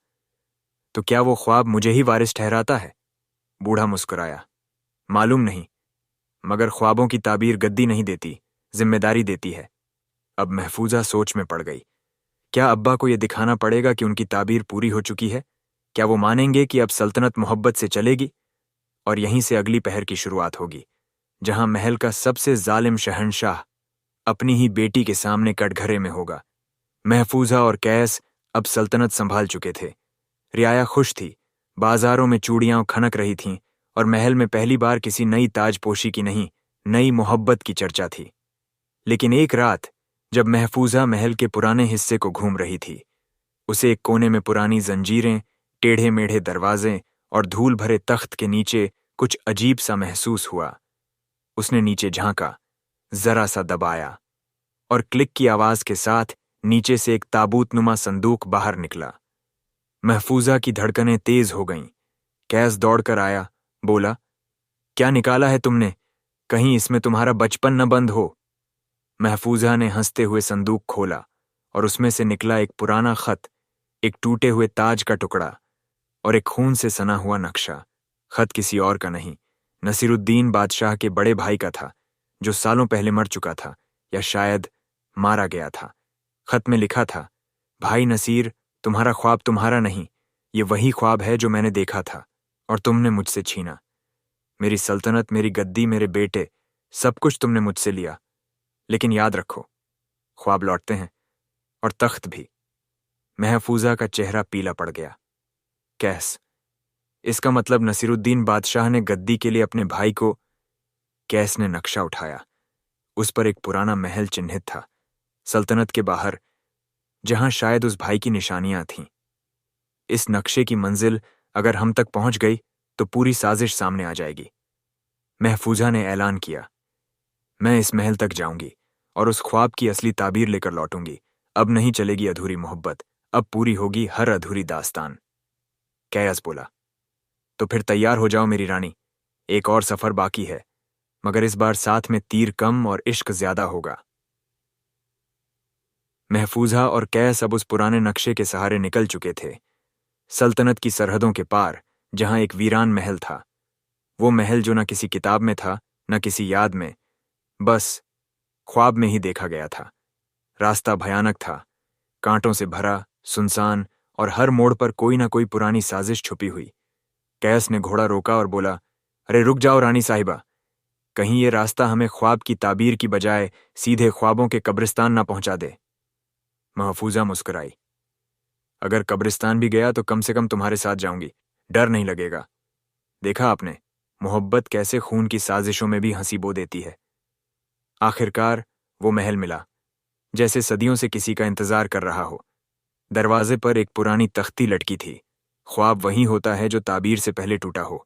तो क्या वो ख्वाब मुझे ही वारिस ठहराता है? बूढ़ा मुस्कुराया, मालूम नहीं, मगर ख्वाबों की ताबीर गद्दी नहीं देती, जिम्मेदारी देती है। अब महफूजा सोच में पड़ गई। क्या अब्बा को यह दिखाना पड़ेगा कि उनकी ताबीर पूरी हो चुकी है? क्या वो मानेंगे कि अब सल्तनत मोहब्बत से चलेगी? और यहीं से अगली पहर की शुरुआत होगी, जहां महल का सबसे जालिम शहंशाह अपनी ही बेटी के सामने कटघरे में होगा। महफूजा और कैस अब सल्तनत संभाल चुके थे। रियाया खुश थी, बाजारों में चूड़ियां खनक रही थीं और महल में पहली बार किसी नई ताजपोशी की नहीं, नई मोहब्बत की चर्चा थी। लेकिन एक रात जब महफूजा महल के पुराने हिस्से को घूम रही थी, उसे एक कोने में पुरानी जंजीरें, टेढ़े मेढ़े दरवाजे और धूल भरे तख्त के नीचे कुछ अजीब सा महसूस हुआ। उसने नीचे झांका, जरा सा दबाया और क्लिक की आवाज के साथ नीचे से एक ताबूत नुमा संदूक बाहर निकला। महफूजा की धड़कनें तेज हो गईं। कैस दौड़कर आया, बोला, क्या निकाला है तुमने? कहीं इसमें तुम्हारा बचपन न बंद हो। महफूजा ने हंसते हुए संदूक खोला और उसमें से निकला एक पुराना खत, एक टूटे हुए ताज का टुकड़ा और एक खून से सना हुआ नक्शा। खत किसी और का नहीं, नसीरुद्दीन बादशाह के बड़े भाई का था, जो सालों पहले मर चुका था, या शायद मारा गया था। खत में लिखा था, भाई नसीर, तुम्हारा ख्वाब तुम्हारा नहीं, ये वही ख्वाब है जो मैंने देखा था और तुमने मुझसे छीना। मेरी सल्तनत, मेरी गद्दी, मेरे बेटे, सब कुछ तुमने मुझसे लिया, लेकिन याद रखो, ख्वाब लौटते हैं, और तख्त भी। महफूजा का चेहरा पीला पड़ गया। कैस, इसका मतलब नसीरुद्दीन बादशाह ने गद्दी के लिए अपने भाई को। कैस ने नक्शा उठाया। उस पर एक पुराना महल चिन्हित था, सल्तनत के बाहर, जहां शायद उस भाई की निशानियां थीं। इस नक्शे की मंजिल अगर हम तक पहुंच गई तो पूरी साजिश सामने आ जाएगी। महफूजा ने ऐलान किया, मैं इस महल तक जाऊंगी और उस ख्वाब की असली ताबीर लेकर लौटूंगी। अब नहीं चलेगी अधूरी मोहब्बत, अब पूरी होगी हर अधूरी दास्तान। कैस बोला, तो फिर तैयार हो जाओ मेरी रानी, एक और सफर बाकी है, मगर इस बार साथ में तीर कम और इश्क ज्यादा होगा। महफूजा और कैस अब उस पुराने नक्शे के सहारे निकल चुके थे, सल्तनत की सरहदों के पार, जहां एक वीरान महल था। वो महल जो न किसी किताब में था, न किसी याद में, बस ख्वाब में ही देखा गया था। रास्ता भयानक था, कांटों से भरा, सुनसान, और हर मोड़ पर कोई ना कोई पुरानी साजिश छुपी हुई। कैस ने घोड़ा रोका और बोला, अरे रुक जाओ रानी साहिबा, कहीं ये रास्ता हमें ख्वाब की ताबीर की बजाय सीधे ख्वाबों के कब्रिस्तान ना पहुंचा दे। महफूजा मुस्कुराई, अगर कब्रिस्तान भी गया तो कम से कम तुम्हारे साथ जाऊंगी, डर नहीं लगेगा। देखा आपने, मोहब्बत कैसे खून की साजिशों में भी हंसी बो देती है। आखिरकार वो महल मिला, जैसे सदियों से किसी का इंतजार कर रहा हो। दरवाजे पर एक पुरानी तख्ती लटकी थी। ख्वाब वही होता है जो ताबीर से पहले टूटा हो।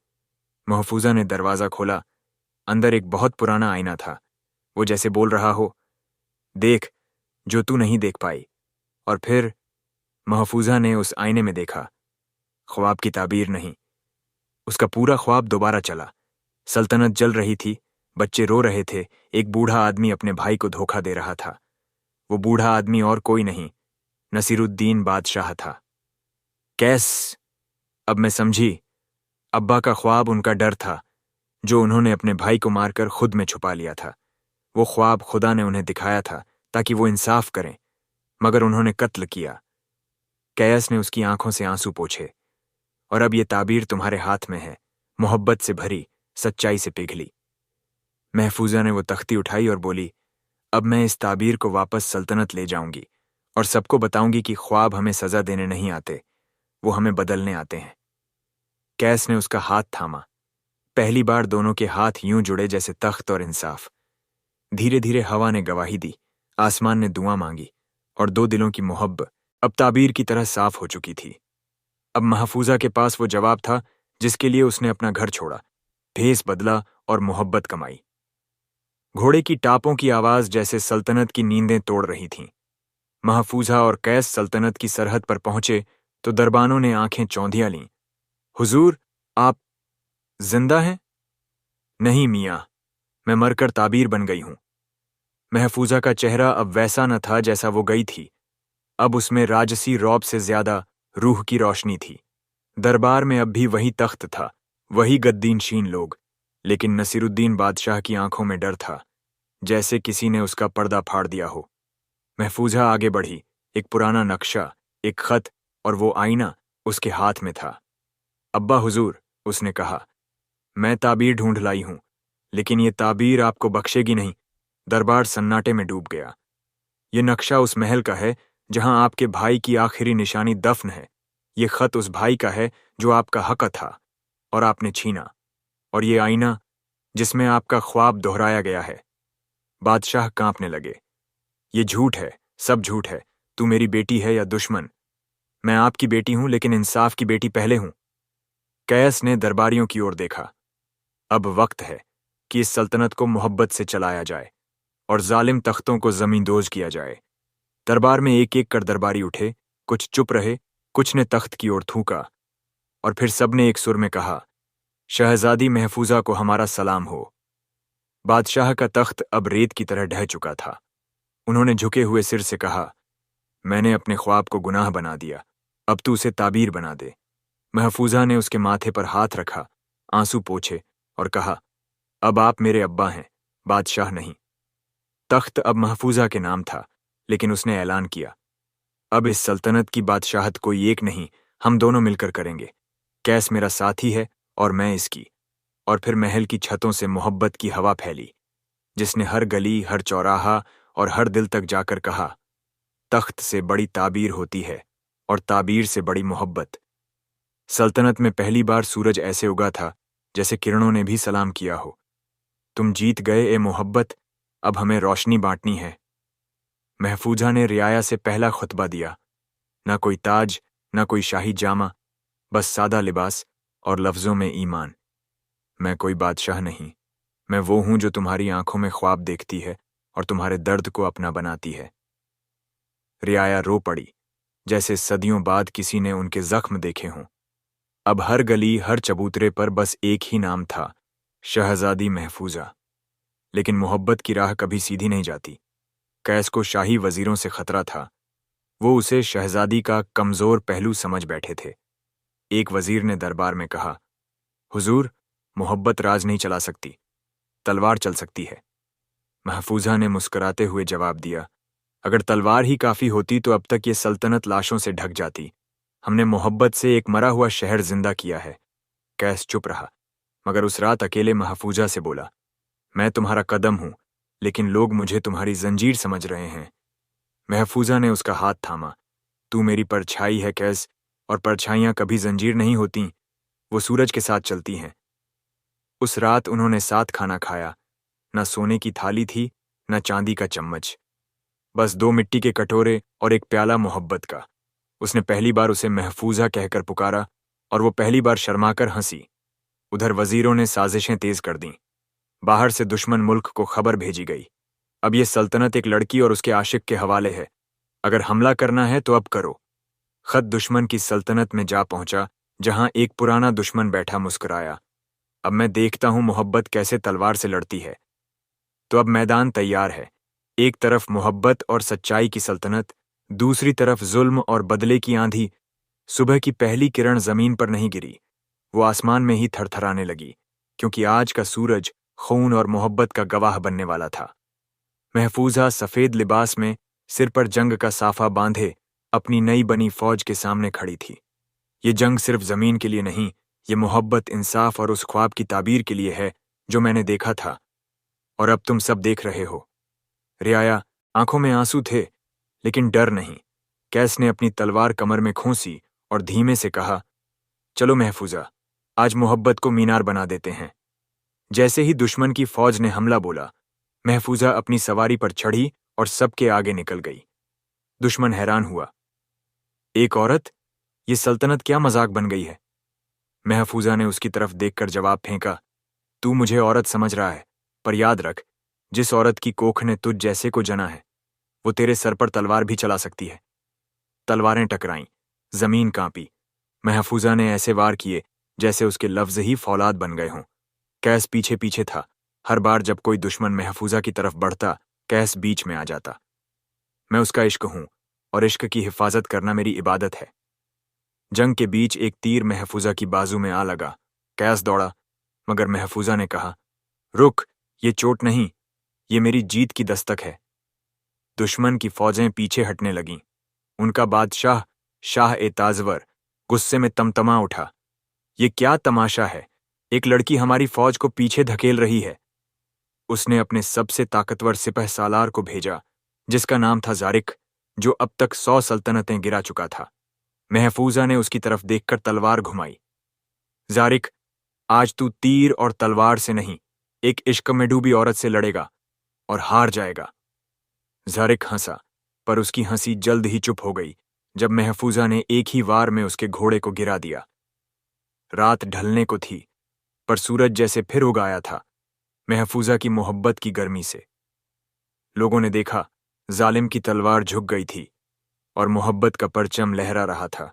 महफूजा ने दरवाजा खोला। अंदर एक बहुत पुराना आईना था। वो जैसे बोल रहा हो, देख जो तू नहीं देख पाई। और फिर महफूजा ने उस आईने में देखा, ख्वाब की ताबीर नहीं, उसका पूरा ख्वाब दोबारा चला। सल्तनत जल रही थी, बच्चे रो रहे थे, एक बूढ़ा आदमी अपने भाई को धोखा दे रहा था। वो बूढ़ा आदमी और कोई नहीं, नसीरुद्दीन बादशाह था। कैस, अब मैं समझी, अब्बा का ख्वाब उनका डर था, जो उन्होंने अपने भाई को मारकर खुद में छुपा लिया था। वो ख्वाब खुदा ने उन्हें दिखाया था ताकि वो इंसाफ करें, मगर उन्होंने कत्ल किया। कैस ने उसकी आंखों से आंसू पोंछे, और अब ये ताबीर तुम्हारे हाथ में है, मोहब्बत से भरी, सच्चाई से पिघली। महफूजा ने वो तख्ती उठाई और बोली, अब मैं इस ताबीर को वापस सल्तनत ले जाऊंगी और सबको बताऊंगी कि ख्वाब हमें सजा देने नहीं आते, वो हमें बदलने आते हैं। कैस ने उसका हाथ थामा। पहली बार दोनों के हाथ यूं जुड़े जैसे तख्त और इंसाफ। धीरे धीरे हवा ने गवाही दी, आसमान ने दुआ मांगी, और दो दिलों की मोहब्बत अब ताबीर की तरह साफ हो चुकी थी। अब महफूजा के पास वो जवाब था जिसके लिए उसने अपना घर छोड़ा, भेस बदला और मोहब्बत कमाई। घोड़े की टापों की आवाज जैसे सल्तनत की नींदें तोड़ रही थीं। महफूजा और कैस सल्तनत की सरहद पर पहुंचे तो दरबानों ने आंखें चौंधिया लीं। हुजूर, आप जिंदा हैं? नहीं मियां, मैं मरकर ताबीर बन गई हूं। महफूजा का चेहरा अब वैसा न था जैसा वो गई थी। अब उसमें राजसी रौब से ज्यादा रूह की रोशनी थी। दरबार में अब भी वही तख्त था, वही गद्दीनशीन लोग, लेकिन नसीरुद्दीन बादशाह की आंखों में डर था, जैसे किसी ने उसका पर्दा फाड़ दिया हो। महफूजा आगे बढ़ी। एक पुराना नक्शा, एक खत और वो आईना उसके हाथ में था। अब्बा हुजूर, उसने कहा, मैं ताबीर ढूंढ लाई हूं, लेकिन ये ताबीर आपको बख्शेगी नहीं। दरबार सन्नाटे में डूब गया। ये नक्शा उस महल का है जहां आपके भाई की आखिरी निशानी दफन है। ये खत उस भाई का है जो आपका हक था और आपने छीना। और ये आईना जिसमें आपका ख्वाब दोहराया गया है। बादशाह कांपने लगे। ये झूठ है, सब झूठ है। तू मेरी बेटी है या दुश्मन? मैं आपकी बेटी हूं, लेकिन इंसाफ की बेटी पहले हूं। कैस ने दरबारियों की ओर देखा। अब वक्त है कि इस सल्तनत को मोहब्बत से चलाया जाए और जालिम तख्तों को जमींदोज किया जाए। दरबार में एक एक कर दरबारी उठे, कुछ चुप रहे, कुछ ने तख्त की ओर थूका, और फिर सबने एक सुर में कहा, शहजादी महफूजा को हमारा सलाम हो। बादशाह का तख्त अब रेत की तरह ढह चुका था। उन्होंने झुके हुए सिर से कहा, मैंने अपने ख्वाब को गुनाह बना दिया, अब तू उसे ताबीर बना दे। महफूजा ने उसके माथे पर हाथ रखा, आंसू पोंछे और कहा, अब आप मेरे अब्बा हैं, बादशाह नहीं। तख्त अब महफूजा के नाम था, लेकिन उसने ऐलान किया, अब इस सल्तनत की बादशाहत कोई एक नहीं, हम दोनों मिलकर करेंगे। कैस मेरा साथी है और मैं इसकी। और फिर महल की छतों से मोहब्बत की हवा फैली, जिसने हर गली, हर चौराहा और हर दिल तक जाकर कहा, तख्त से बड़ी ताबीर होती है और ताबीर से बड़ी मोहब्बत। सल्तनत में पहली बार सूरज ऐसे उगा था जैसे किरणों ने भी सलाम किया हो। तुम जीत गए ए मोहब्बत, अब हमें रोशनी बांटनी है। महफूजा ने रियाया से पहला खुतबा दिया। ना कोई ताज, ना कोई शाही जामा, बस सादा लिबास और लफ्जों में ईमान। मैं कोई बादशाह नहीं, मैं वो हूं जो तुम्हारी आंखों में ख्वाब देखती है और तुम्हारे दर्द को अपना बनाती है। रियाया रो पड़ी, जैसे सदियों बाद किसी ने उनके जख्म देखे हों। अब हर गली, हर चबूतरे पर बस एक ही नाम था, शहजादी महफूजा। लेकिन मोहब्बत की राह कभी सीधी नहीं जाती। कैस को शाही वजीरों से खतरा था। वो उसे शहजादी का कमजोर पहलू समझ बैठे थे। एक वजीर ने दरबार में कहा, हुजूर, मोहब्बत राज नहीं चला सकती, तलवार चल सकती है। महफूजा ने मुस्कुराते हुए जवाब दिया, अगर तलवार ही काफी होती तो अब तक ये सल्तनत लाशों से ढक जाती। हमने मोहब्बत से एक मरा हुआ शहर जिंदा किया है। कैस चुप रहा, मगर उस रात अकेले महफूजा से बोला, मैं तुम्हारा कदम हूं, लेकिन लोग मुझे तुम्हारी जंजीर समझ रहे हैं। महफूजा ने उसका हाथ थामा, तू मेरी परछाई है कैस, और परछाइयां कभी जंजीर नहीं होती, वो सूरज के साथ चलती हैं। उस रात उन्होंने साथ खाना खाया। न सोने की थाली थी, न चांदी का चम्मच, बस 2 मिट्टी के कटोरे और एक प्याला मोहब्बत का। उसने पहली बार उसे महफूजा कहकर पुकारा और वो पहली बार शर्माकर हंसी। उधर वजीरों ने साजिशें तेज कर दीं। बाहर से दुश्मन मुल्क को खबर भेजी गई, अब ये सल्तनत एक लड़की और उसके आशिक के हवाले है। अगर हमला करना है तो अब करो। खत दुश्मन की सल्तनत में जा पहुंचा, जहां एक पुराना दुश्मन बैठा मुस्कुराया, अब मैं देखता हूं मोहब्बत कैसे तलवार से लड़ती है। तो अब मैदान तैयार है। एक तरफ मोहब्बत और सच्चाई की सल्तनत, दूसरी तरफ जुल्म और बदले की आंधी। सुबह की पहली किरण जमीन पर नहीं गिरी, वो आसमान में ही थरथराने लगी, क्योंकि आज का सूरज खून और मोहब्बत का गवाह बनने वाला था। महफूजा सफेद लिबास में, सिर पर जंग का साफा बांधे, अपनी नई बनी फौज के सामने खड़ी थी। ये जंग सिर्फ जमीन के लिए नहीं, ये मोहब्बत, इंसाफ और उस ख्वाब की ताबीर के लिए है जो मैंने देखा था और अब तुम सब देख रहे हो। रियाया, आंखों में आंसू थे, लेकिन डर नहीं। कैस ने अपनी तलवार कमर में खोंसी और धीमे से कहा, चलो महफूजा, आज मोहब्बत को मीनार बना देते हैं। जैसे ही दुश्मन की फौज ने हमला बोला, महफूजा अपनी सवारी पर चढ़ी और सबके आगे निकल गई। दुश्मन हैरान हुआ, एक औरत, ये सल्तनत क्या मजाक बन गई है? महफूजा ने उसकी तरफ देखकर जवाब फेंका, तू मुझे औरत समझ रहा है, पर याद रख, जिस औरत की कोख ने तुझ जैसे को जना है, वो तेरे सर पर तलवार भी चला सकती है। तलवारें टकराईं, जमीन कांपी। महफूजा ने ऐसे वार किए जैसे उसके लफ्ज ही फौलाद बन गए हों। कैस पीछे पीछे था। हर बार जब कोई दुश्मन महफूजा की तरफ बढ़ता, कैस बीच में आ जाता। मैं उसका इश्क हूं और इश्क की हिफाजत करना मेरी इबादत है। जंग के बीच एक तीर महफूजा की बाजू में आ लगा। कैस दौड़ा, मगर महफूजा ने कहा, रुक, ये चोट नहीं, ये मेरी जीत की दस्तक है। दुश्मन की फौजें पीछे हटने लगीं। उनका बादशाह, शाह ए ताजवर, गुस्से में तमतमा उठा, ये क्या तमाशा है? एक लड़की हमारी फौज को पीछे धकेल रही है। उसने अपने सबसे ताकतवर सिपह सालार को भेजा, जिसका नाम था जारिक, जो अब तक 100 सल्तनतें गिरा चुका था। महफूजा ने उसकी तरफ देखकर तलवार घुमाई। जारिक, आज तू तीर और तलवार से नहीं, एक इश्क में डूबी औरत से लड़ेगा और हार जाएगा। जारिक हंसा, पर उसकी हंसी जल्द ही चुप हो गई जब महफूजा ने एक ही वार में उसके घोड़े को गिरा दिया। रात ढलने को थी, पर सूरज जैसे फिर उग आया था, महफूजा की मोहब्बत की गर्मी से। लोगों ने देखा, जालिम की तलवार झुक गई थी और मोहब्बत का परचम लहरा रहा था।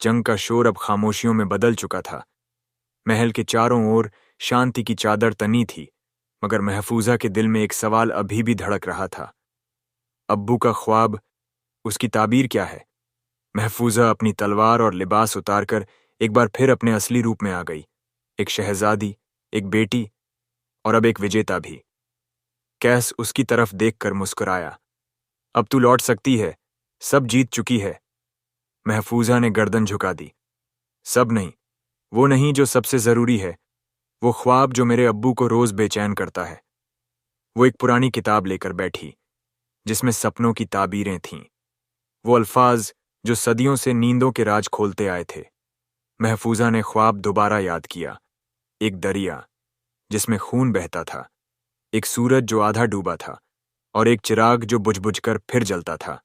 जंग का शोर अब खामोशियों में बदल चुका था। महल के चारों ओर शांति की चादर तनी थी, मगर महफूजा के दिल में एक सवाल अभी भी धड़क रहा था। अब्बू का ख्वाब, उसकी ताबीर क्या है? महफूजा अपनी तलवार और लिबास उतारकर एक बार फिर अपने असली रूप में आ गई, एक शहजादी, एक बेटी और अब एक विजेता भी। कैस उसकी तरफ देखकर मुस्कुराया। अब तू लौट सकती है, सब जीत चुकी है। महफूजा ने गर्दन झुका दी। सब नहीं, वो नहीं जो सबसे जरूरी है, वो ख्वाब जो मेरे अब्बू को रोज बेचैन करता है। वो एक पुरानी किताब लेकर बैठी जिसमें सपनों की ताबीरें थीं, वो अल्फाज जो सदियों से नींदों के राज खोलते आए थे। महफूजा ने ख्वाब दोबारा याद किया, एक दरिया जिसमें खून बहता था, एक सूरज जो आधा डूबा था और एक चिराग जो बुझ कर फिर जलता था।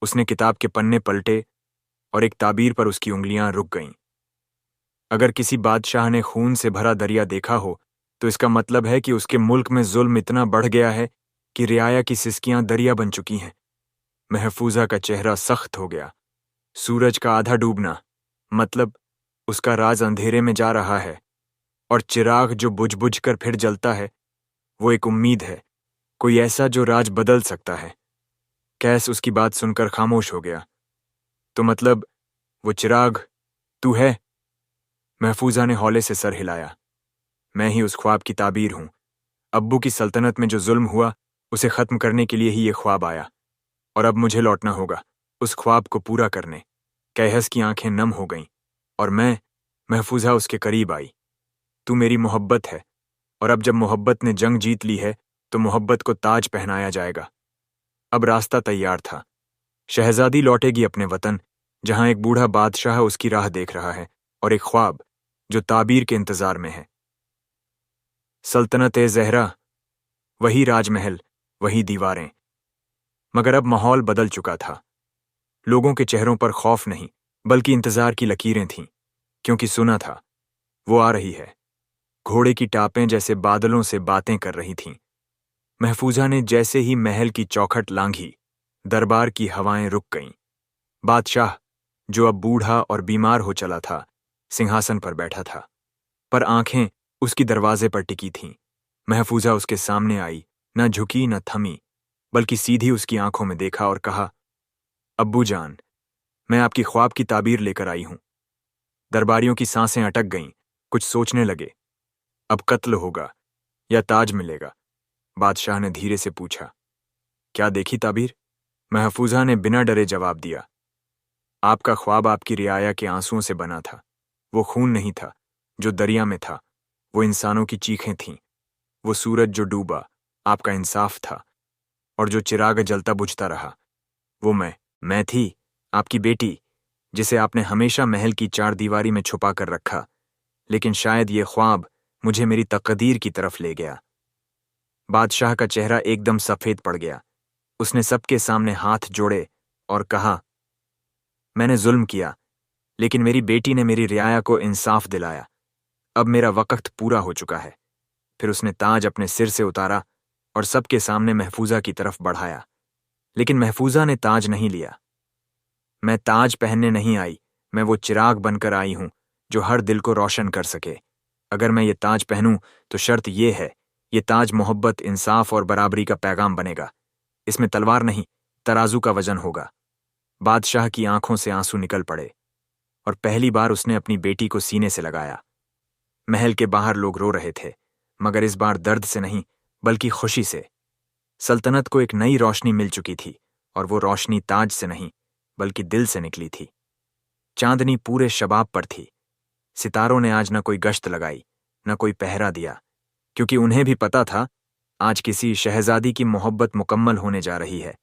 उसने किताब के पन्ने पलटे और एक ताबीर पर उसकी उंगलियां रुक गईं। अगर किसी बादशाह ने खून से भरा दरिया देखा हो तो इसका मतलब है कि उसके मुल्क में जुल्म इतना बढ़ गया है कि रियाया की सिसकियां दरिया बन चुकी हैं। महफूजा का चेहरा सख्त हो गया। सूरज का आधा डूबना मतलब उसका राज अंधेरे में जा रहा है, और चिराग जो बुझ कर फिर जलता है वो एक उम्मीद है, कोई ऐसा जो राज बदल सकता है। कैस उसकी बात सुनकर खामोश हो गया। तो मतलब वो चिराग तू है? महफूजा ने हौले से सर हिलाया। मैं ही उस ख्वाब की ताबीर हूं। अब्बू की सल्तनत में जो जुल्म हुआ उसे खत्म करने के लिए ही ये ख्वाब आया, और अब मुझे लौटना होगा उस ख्वाब को पूरा करने। कैहस की आंखें नम हो गईं और महफूजा उसके करीब आई। तू मेरी मोहब्बत है, और अब जब मोहब्बत ने जंग जीत ली है तो मोहब्बत को ताज पहनाया जाएगा। अब रास्ता तैयार था। शहजादी लौटेगी अपने वतन, जहां एक बूढ़ा बादशाह उसकी राह देख रहा है, और एक ख्वाब जो ताबीर के इंतजार में है। सल्तनत-ए-ज़हरा, वही राजमहल, वही दीवारें। मगर अब माहौल बदल चुका था। लोगों के चेहरों पर खौफ नहीं बल्कि इंतजार की लकीरें थीं, क्योंकि सुना था वो आ रही है। घोड़े की टापें जैसे बादलों से बातें कर रही थीं। महफूजा ने जैसे ही महल की चौखट लांघी, दरबार की हवाएं रुक गईं। बादशाह, जो अब बूढ़ा और बीमार हो चला था, सिंहासन पर बैठा था, पर आंखें उसकी दरवाजे पर टिकी थीं। महफूजा उसके सामने आई, न झुकी न थमी, बल्कि सीधी उसकी आंखों में देखा और कहा, अब्बू जान, मैं आपकी ख्वाब की ताबीर लेकर आई हूं। दरबारियों की सांसें अटक गईं, कुछ सोचने लगे। अब कत्ल होगा या ताज मिलेगा? बादशाह ने धीरे से पूछा। क्या देखी ताबीर? महफूजा ने बिना डरे जवाब दिया। आपका ख्वाब आपकी रियाया के आंसुओं से बना था। वो खून नहीं था जो दरिया में था, वो इंसानों की चीखें थीं। वो सूरज जो डूबा आपका इंसाफ था, और जो चिराग जलता बुझता रहा वो मैं थी, आपकी बेटी, जिसे आपने हमेशा महल की चार दीवारी में छुपा कर रखा। लेकिन शायद ये ख्वाब मुझे मेरी तकदीर की तरफ ले गया। बादशाह का चेहरा एकदम सफेद पड़ गया। उसने सबके सामने हाथ जोड़े और कहा, मैंने जुल्म किया, लेकिन मेरी बेटी ने मेरी रियाया को इंसाफ दिलाया। अब मेरा वक्त पूरा हो चुका है। फिर उसने ताज अपने सिर से उतारा और सबके सामने महफूजा की तरफ बढ़ाया। लेकिन महफूजा ने ताज नहीं लिया। मैं ताज पहनने नहीं आई, मैं वो चिराग बनकर आई हूं जो हर दिल को रोशन कर सके। अगर मैं ये ताज पहनूं तो शर्त ये है, ये ताज मोहब्बत, इंसाफ और बराबरी का पैगाम बनेगा। इसमें तलवार नहीं, तराजू का वजन होगा। बादशाह की आंखों से आंसू निकल पड़े और पहली बार उसने अपनी बेटी को सीने से लगाया। महल के बाहर लोग रो रहे थे, मगर इस बार दर्द से नहीं बल्कि खुशी से। सल्तनत को एक नई रोशनी मिल चुकी थी, और वो रोशनी ताज से नहीं बल्कि दिल से निकली थी। चांदनी पूरे शबाब पर थी। सितारों ने आज न कोई गश्त लगाई, न कोई पहरा दिया, क्योंकि उन्हें भी पता था आज किसी शहजादी की मोहब्बत मुकम्मल होने जा रही है।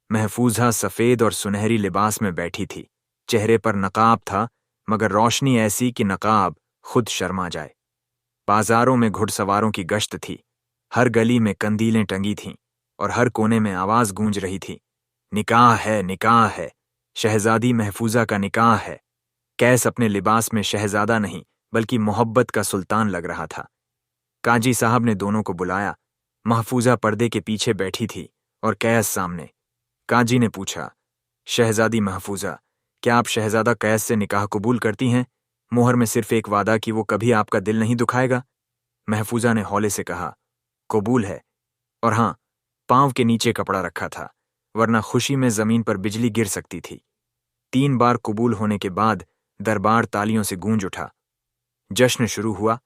महफूजा सफेद और सुनहरी लिबास में बैठी थी। चेहरे पर नकाब था, मगर रोशनी ऐसी कि नकाब खुद शर्मा जाए। बाजारों में घुड़सवारों की गश्त थी। हर गली में कंदीलें टंगी थीं और हर कोने में आवाज गूंज रही थी, निकाह है, निकाह है, शहजादी महफूजा का निकाह है। कैस अपने लिबास में शहजादा नहीं बल्कि मोहब्बत का सुल्तान लग रहा था। काजी साहब ने दोनों को बुलाया। महफूजा पर्दे के पीछे बैठी थी और कैस सामने। काजी ने पूछा, शहजादी महफूजा, क्या आप शहजादा कैस से निकाह कबूल करती हैं? मोहर में सिर्फ एक वादा कि वो कभी आपका दिल नहीं दुखाएगा। महफूजा ने हौले से कहा, कबूल है। और हाँ, पांव के नीचे कपड़ा रखा था, वरना खुशी में जमीन पर बिजली गिर सकती थी। 3 बार कबूल होने के बाद दरबार तालियों से गूंज उठा। जश्न शुरू हुआ।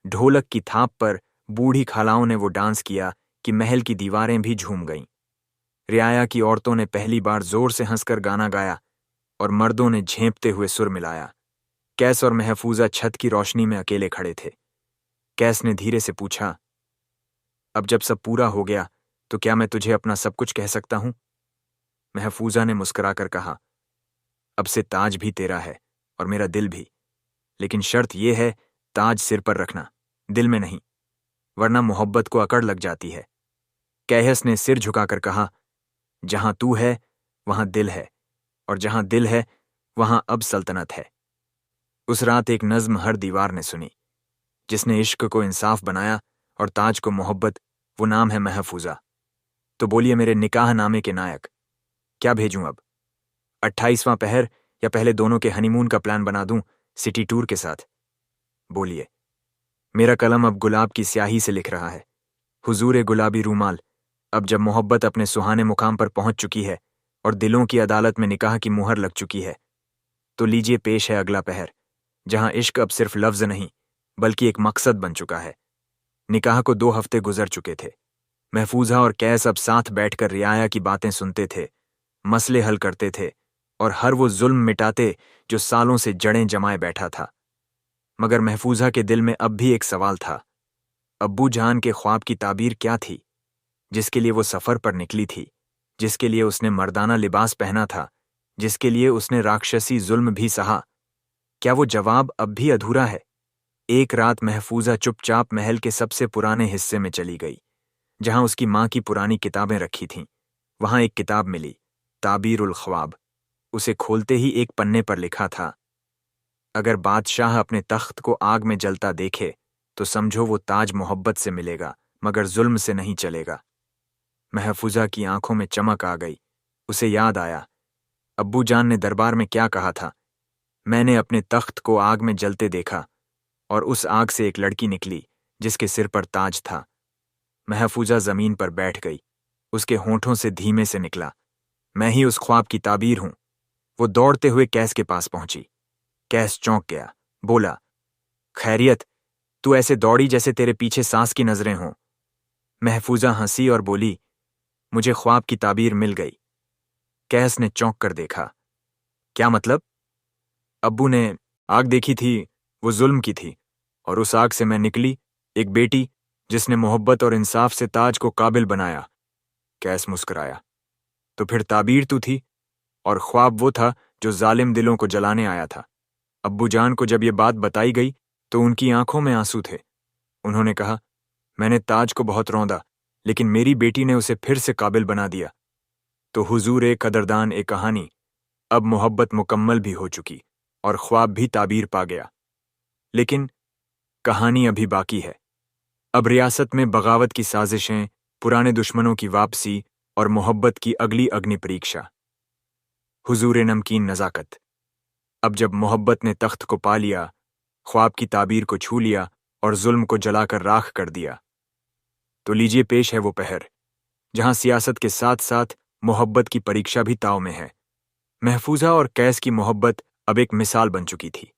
ढोलक की थाप पर बूढ़ी खालाओं ने वो डांस किया कि महल की दीवारें भी झूम गईं। रियाया की औरतों ने पहली बार जोर से हंसकर गाना गाया और मर्दों ने झेंपते हुए सुर मिलाया। कैस और महफूजा छत की रोशनी में अकेले खड़े थे। कैस ने धीरे से पूछा, अब जब सब पूरा हो गया तो क्या मैं तुझे अपना सब कुछ कह सकता हूं? महफूजा ने मुस्कुराकर कहा, अब से ताज भी तेरा है और मेरा दिल भी, लेकिन शर्त यह है ताज सिर पर रखना, दिल में नहीं, वरना मोहब्बत को अकड़ लग जाती है। कैहस ने सिर झुकाकर कहा, जहां तू है वहां दिल है, और जहां दिल है वहां अब सल्तनत है। उस रात एक नज्म हर दीवार ने सुनी। जिसने इश्क को इंसाफ बनाया और ताज को मोहब्बत, वो नाम है महफूजा। तो बोलिए मेरे निकाह नामे के नायक, क्या भेजूं अब? 28वां पहर या पहले दोनों के हनीमून का प्लान बना दूं सिटी टूर के साथ? बोलिए। मेरा कलम अब गुलाब की स्याही से लिख रहा है। हुजूर गुलाबी रूमाल, अब जब मोहब्बत अपने सुहाने मुकाम पर पहुंच चुकी है और दिलों की अदालत में निकाह की मुहर लग चुकी है, तो लीजिए पेश है अगला पहर, जहां इश्क अब सिर्फ लफ्ज नहीं बल्कि एक मकसद बन चुका है। निकाह को 2 हफ्ते गुजर चुके थे। महफूजा और कैस अब साथ बैठकर रियाया की बातें सुनते थे, मसले हल करते थे और हर वो जुल्म मिटाते जो सालों से जड़ें जमाए बैठा था। मगर महफूजा के दिल में अब भी एक सवाल था। अब्बू जान के ख्वाब की ताबीर क्या थी, जिसके लिए वो सफर पर निकली थी, जिसके लिए उसने मर्दाना लिबास पहना था, जिसके लिए उसने राक्षसी जुल्म भी सहा? क्या वो जवाब अब भी अधूरा है? एक रात महफूजा चुपचाप महल के सबसे पुराने हिस्से में चली गई, जहां उसकी मां की पुरानी किताबें रखी थीं। वहां एक किताब मिली, ताबीरुल ख्वाब। उसे खोलते ही एक पन्ने पर लिखा था, अगर बादशाह अपने तख्त को आग में जलता देखे तो समझो वो ताज मोहब्बत से मिलेगा मगर जुल्म से नहीं चलेगा। महफूजा की आंखों में चमक आ गई। उसे याद आया, अब्बू जान ने दरबार में क्या कहा था, मैंने अपने तख्त को आग में जलते देखा और उस आग से एक लड़की निकली जिसके सिर पर ताज था। महफूजा जमीन पर बैठ गई। उसके होंठों से धीमे से निकला, मैं ही उस ख्वाब की ताबीर हूं। वो दौड़ते हुए कैस के पास पहुंची। कैस चौंक गया, बोला, खैरियत, तू ऐसे दौड़ी जैसे तेरे पीछे सांस की नजरें हों। महफूजा हंसी और बोली, मुझे ख्वाब की ताबीर मिल गई। कैस ने चौंक कर देखा, क्या मतलब? अब्बू ने आग देखी थी, वो जुल्म की थी, और उस आग से मैं निकली, एक बेटी जिसने मोहब्बत और इंसाफ से ताज को काबिल बनाया। कैस मुस्कुराया, तो फिर ताबीर तू थी और ख्वाब वो था जो जालिम दिलों को जलाने आया था। अब्बू जान को जब ये बात बताई गई तो उनकी आंखों में आंसू थे। उन्होंने कहा, मैंने ताज को बहुत रौंदा, लेकिन मेरी बेटी ने उसे फिर से काबिल बना दिया। तो हुजूर ए कदरदान ए कहानी, अब मोहब्बत मुकम्मल भी हो चुकी और ख्वाब भी ताबीर पा गया। लेकिन कहानी अभी बाकी है। अब रियासत में बगावत की साजिशें, पुराने दुश्मनों की वापसी और मोहब्बत की अगली अग्नि परीक्षा। हुजूर नमकीन नज़ाकत, अब जब मोहब्बत ने तख्त को पा लिया, ख्वाब की ताबीर को छू लिया और जुल्म को जलाकर राख कर दिया, तो लीजिए पेश है वो पहर, जहां सियासत के साथ साथ मोहब्बत की परीक्षा भी ताव में है। महफूजा और कैस की मोहब्बत अब एक मिसाल बन चुकी थी।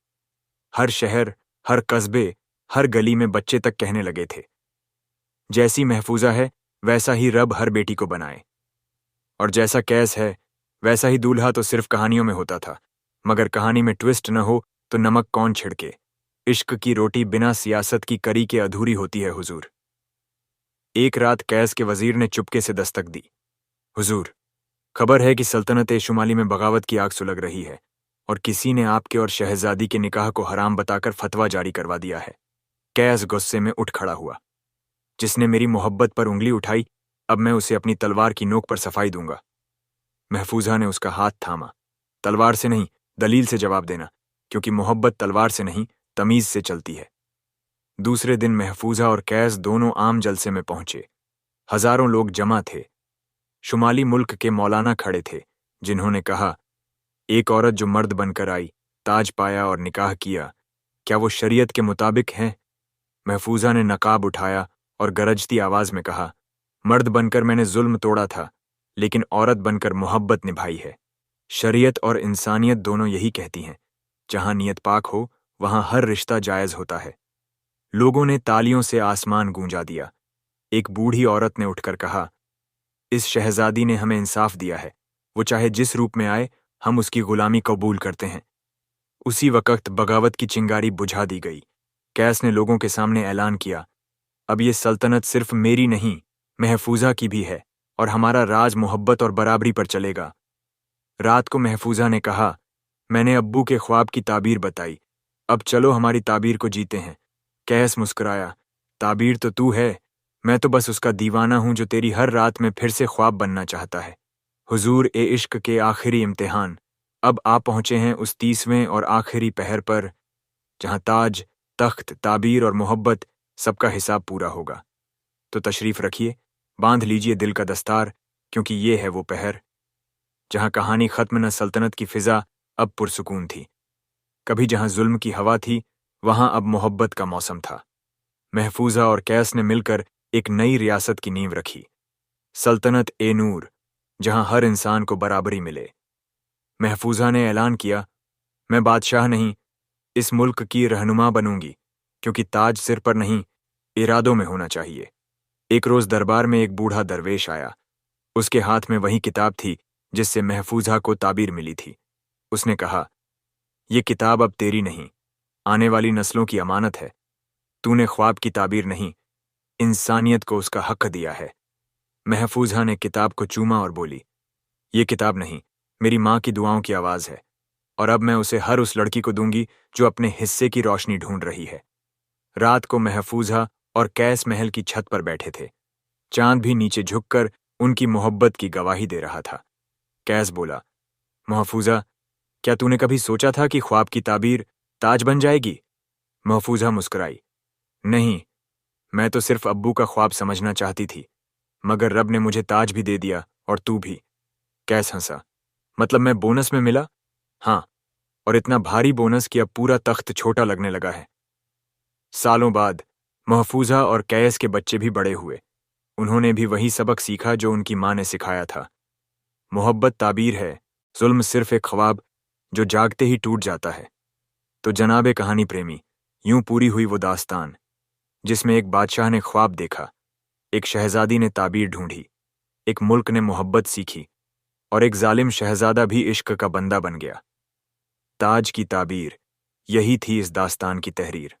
हर शहर, हर कस्बे, हर गली में बच्चे तक कहने लगे थे, जैसी महफूजा है वैसा ही रब हर बेटी को बनाए, और जैसा कैस है वैसा ही दूल्हा तो सिर्फ कहानियों में होता था, मगर कहानी में ट्विस्ट न हो तो नमक कौन छिड़के। इश्क की रोटी बिना सियासत की करी के अधूरी होती है हुजूर। एक रात कैस के वजीर ने चुपके से दस्तक दी, हुजूर, खबर है कि सल्तनत शुमाली में बगावत की आग सुलग रही है और किसी ने आपके और शहजादी के निकाह को हराम बताकर फतवा जारी करवा दिया है। कैस गुस्से में उठ खड़ा हुआ, जिसने मेरी मोहब्बत पर उंगली उठाई, अब मैं उसे अपनी तलवार की नोक पर सफाई दूंगा। महफूजा ने उसका हाथ थामा, तलवार से नहीं, दलील से जवाब देना, क्योंकि मोहब्बत तलवार से नहीं तमीज से चलती है। दूसरे दिन महफूजा और कैस दोनों आम जलसे में पहुंचे। हजारों लोग जमा थे। शुमाली मुल्क के मौलाना खड़े थे, जिन्होंने कहा, एक औरत जो मर्द बनकर आई, ताज पाया और निकाह किया, क्या वो शरीयत के मुताबिक है? महफूजा ने नकाब उठाया और गरजती आवाज में कहा, मर्द बनकर मैंने जुल्म तोड़ा था, लेकिन औरत बनकर मोहब्बत निभाई है। शरीयत और इंसानियत दोनों यही कहती हैं, जहां नियत पाक हो वहां हर रिश्ता जायज होता है। लोगों ने तालियों से आसमान गूंजा दिया। एक बूढ़ी औरत ने उठकर कहा, इस शहजादी ने हमें इंसाफ दिया है, वो चाहे जिस रूप में आए हम उसकी गुलामी कबूल करते हैं। उसी वक्त बगावत की चिंगारी बुझा दी गई। कैस ने लोगों के सामने ऐलान किया, अब ये सल्तनत सिर्फ मेरी नहीं, महफूजा की भी है, और हमारा राज मोहब्बत और बराबरी पर चलेगा। रात को महफूजा ने कहा, मैंने अब्बू के ख्वाब की ताबीर बताई, अब चलो हमारी ताबीर को जीते हैं। कैस मुस्कुराया, ताबीर तो तू है, मैं तो बस उसका दीवाना हूं जो तेरी हर रात में फिर से ख्वाब बनना चाहता है। हुजूर ए इश्क के आखिरी इम्तिहान, अब आप पहुंचे हैं उस 30वें और आखिरी पहर पर, जहां ताज, तख्त, ताबीर और मोहब्बत सबका हिसाब पूरा होगा। तो तशरीफ रखिए, बांध लीजिए दिल का दस्तार, क्योंकि ये है वो पहर जहां कहानी खत्म न सल्तनत की फिजा अब पुरसुकून थी। कभी जहां जुल्म की हवा थी वहां अब मोहब्बत का मौसम था। महफूजा और कैस ने मिलकर एक नई रियासत की नींव रखी, सल्तनत ए नूर, जहां हर इंसान को बराबरी मिले। महफूजा ने ऐलान किया, मैं बादशाह नहीं, इस मुल्क की रहनुमा बनूंगी, क्योंकि ताज सिर पर नहीं, इरादों में होना चाहिए। एक रोज दरबार में एक बूढ़ा दरवेश आया। उसके हाथ में वही किताब थी जिससे महफूजा को ताबीर मिली थी। उसने कहा, ये किताब अब तेरी नहीं, आने वाली नस्लों की अमानत है। तूने ख्वाब की ताबीर नहीं, इंसानियत को उसका हक दिया है। महफूजा ने किताब को चूमा और बोली, ये किताब नहीं, मेरी माँ की दुआओं की आवाज है, और अब मैं उसे हर उस लड़की को दूंगी जो अपने हिस्से की रोशनी ढूंढ रही है। रात को महफूजा और कैस महल की छत पर बैठे थे। चांद भी नीचे झुककर उनकी मोहब्बत की गवाही दे रहा था। कैस बोला, महफूजा, क्या तूने कभी सोचा था कि ख्वाब की ताबीर ताज बन जाएगी? महफूजा मुस्कुराई, नहीं, मैं तो सिर्फ अब्बू का ख्वाब समझना चाहती थी, मगर रब ने मुझे ताज भी दे दिया और तू भी। कैस हंसा, मतलब मैं बोनस में मिला? हाँ, और इतना भारी बोनस कि अब पूरा तख्त छोटा लगने लगा है। सालों बाद महफूजा और कैस के बच्चे भी बड़े हुए। उन्होंने भी वही सबक सीखा जो उनकी माँ ने सिखाया था। मोहब्बत ताबीर है, जुल्म सिर्फ एक ख्वाब जो जागते ही टूट जाता है। तो जनाबे कहानी प्रेमी, यूं पूरी हुई वो दास्तान जिसमें एक बादशाह ने ख्वाब देखा, एक शहजादी ने ताबीर ढूंढी, एक मुल्क ने मोहब्बत सीखी, और एक जालिम शहजादा भी इश्क का बंदा बन गया। ताज की ताबीर, यही थी इस दास्तान की तहरीर।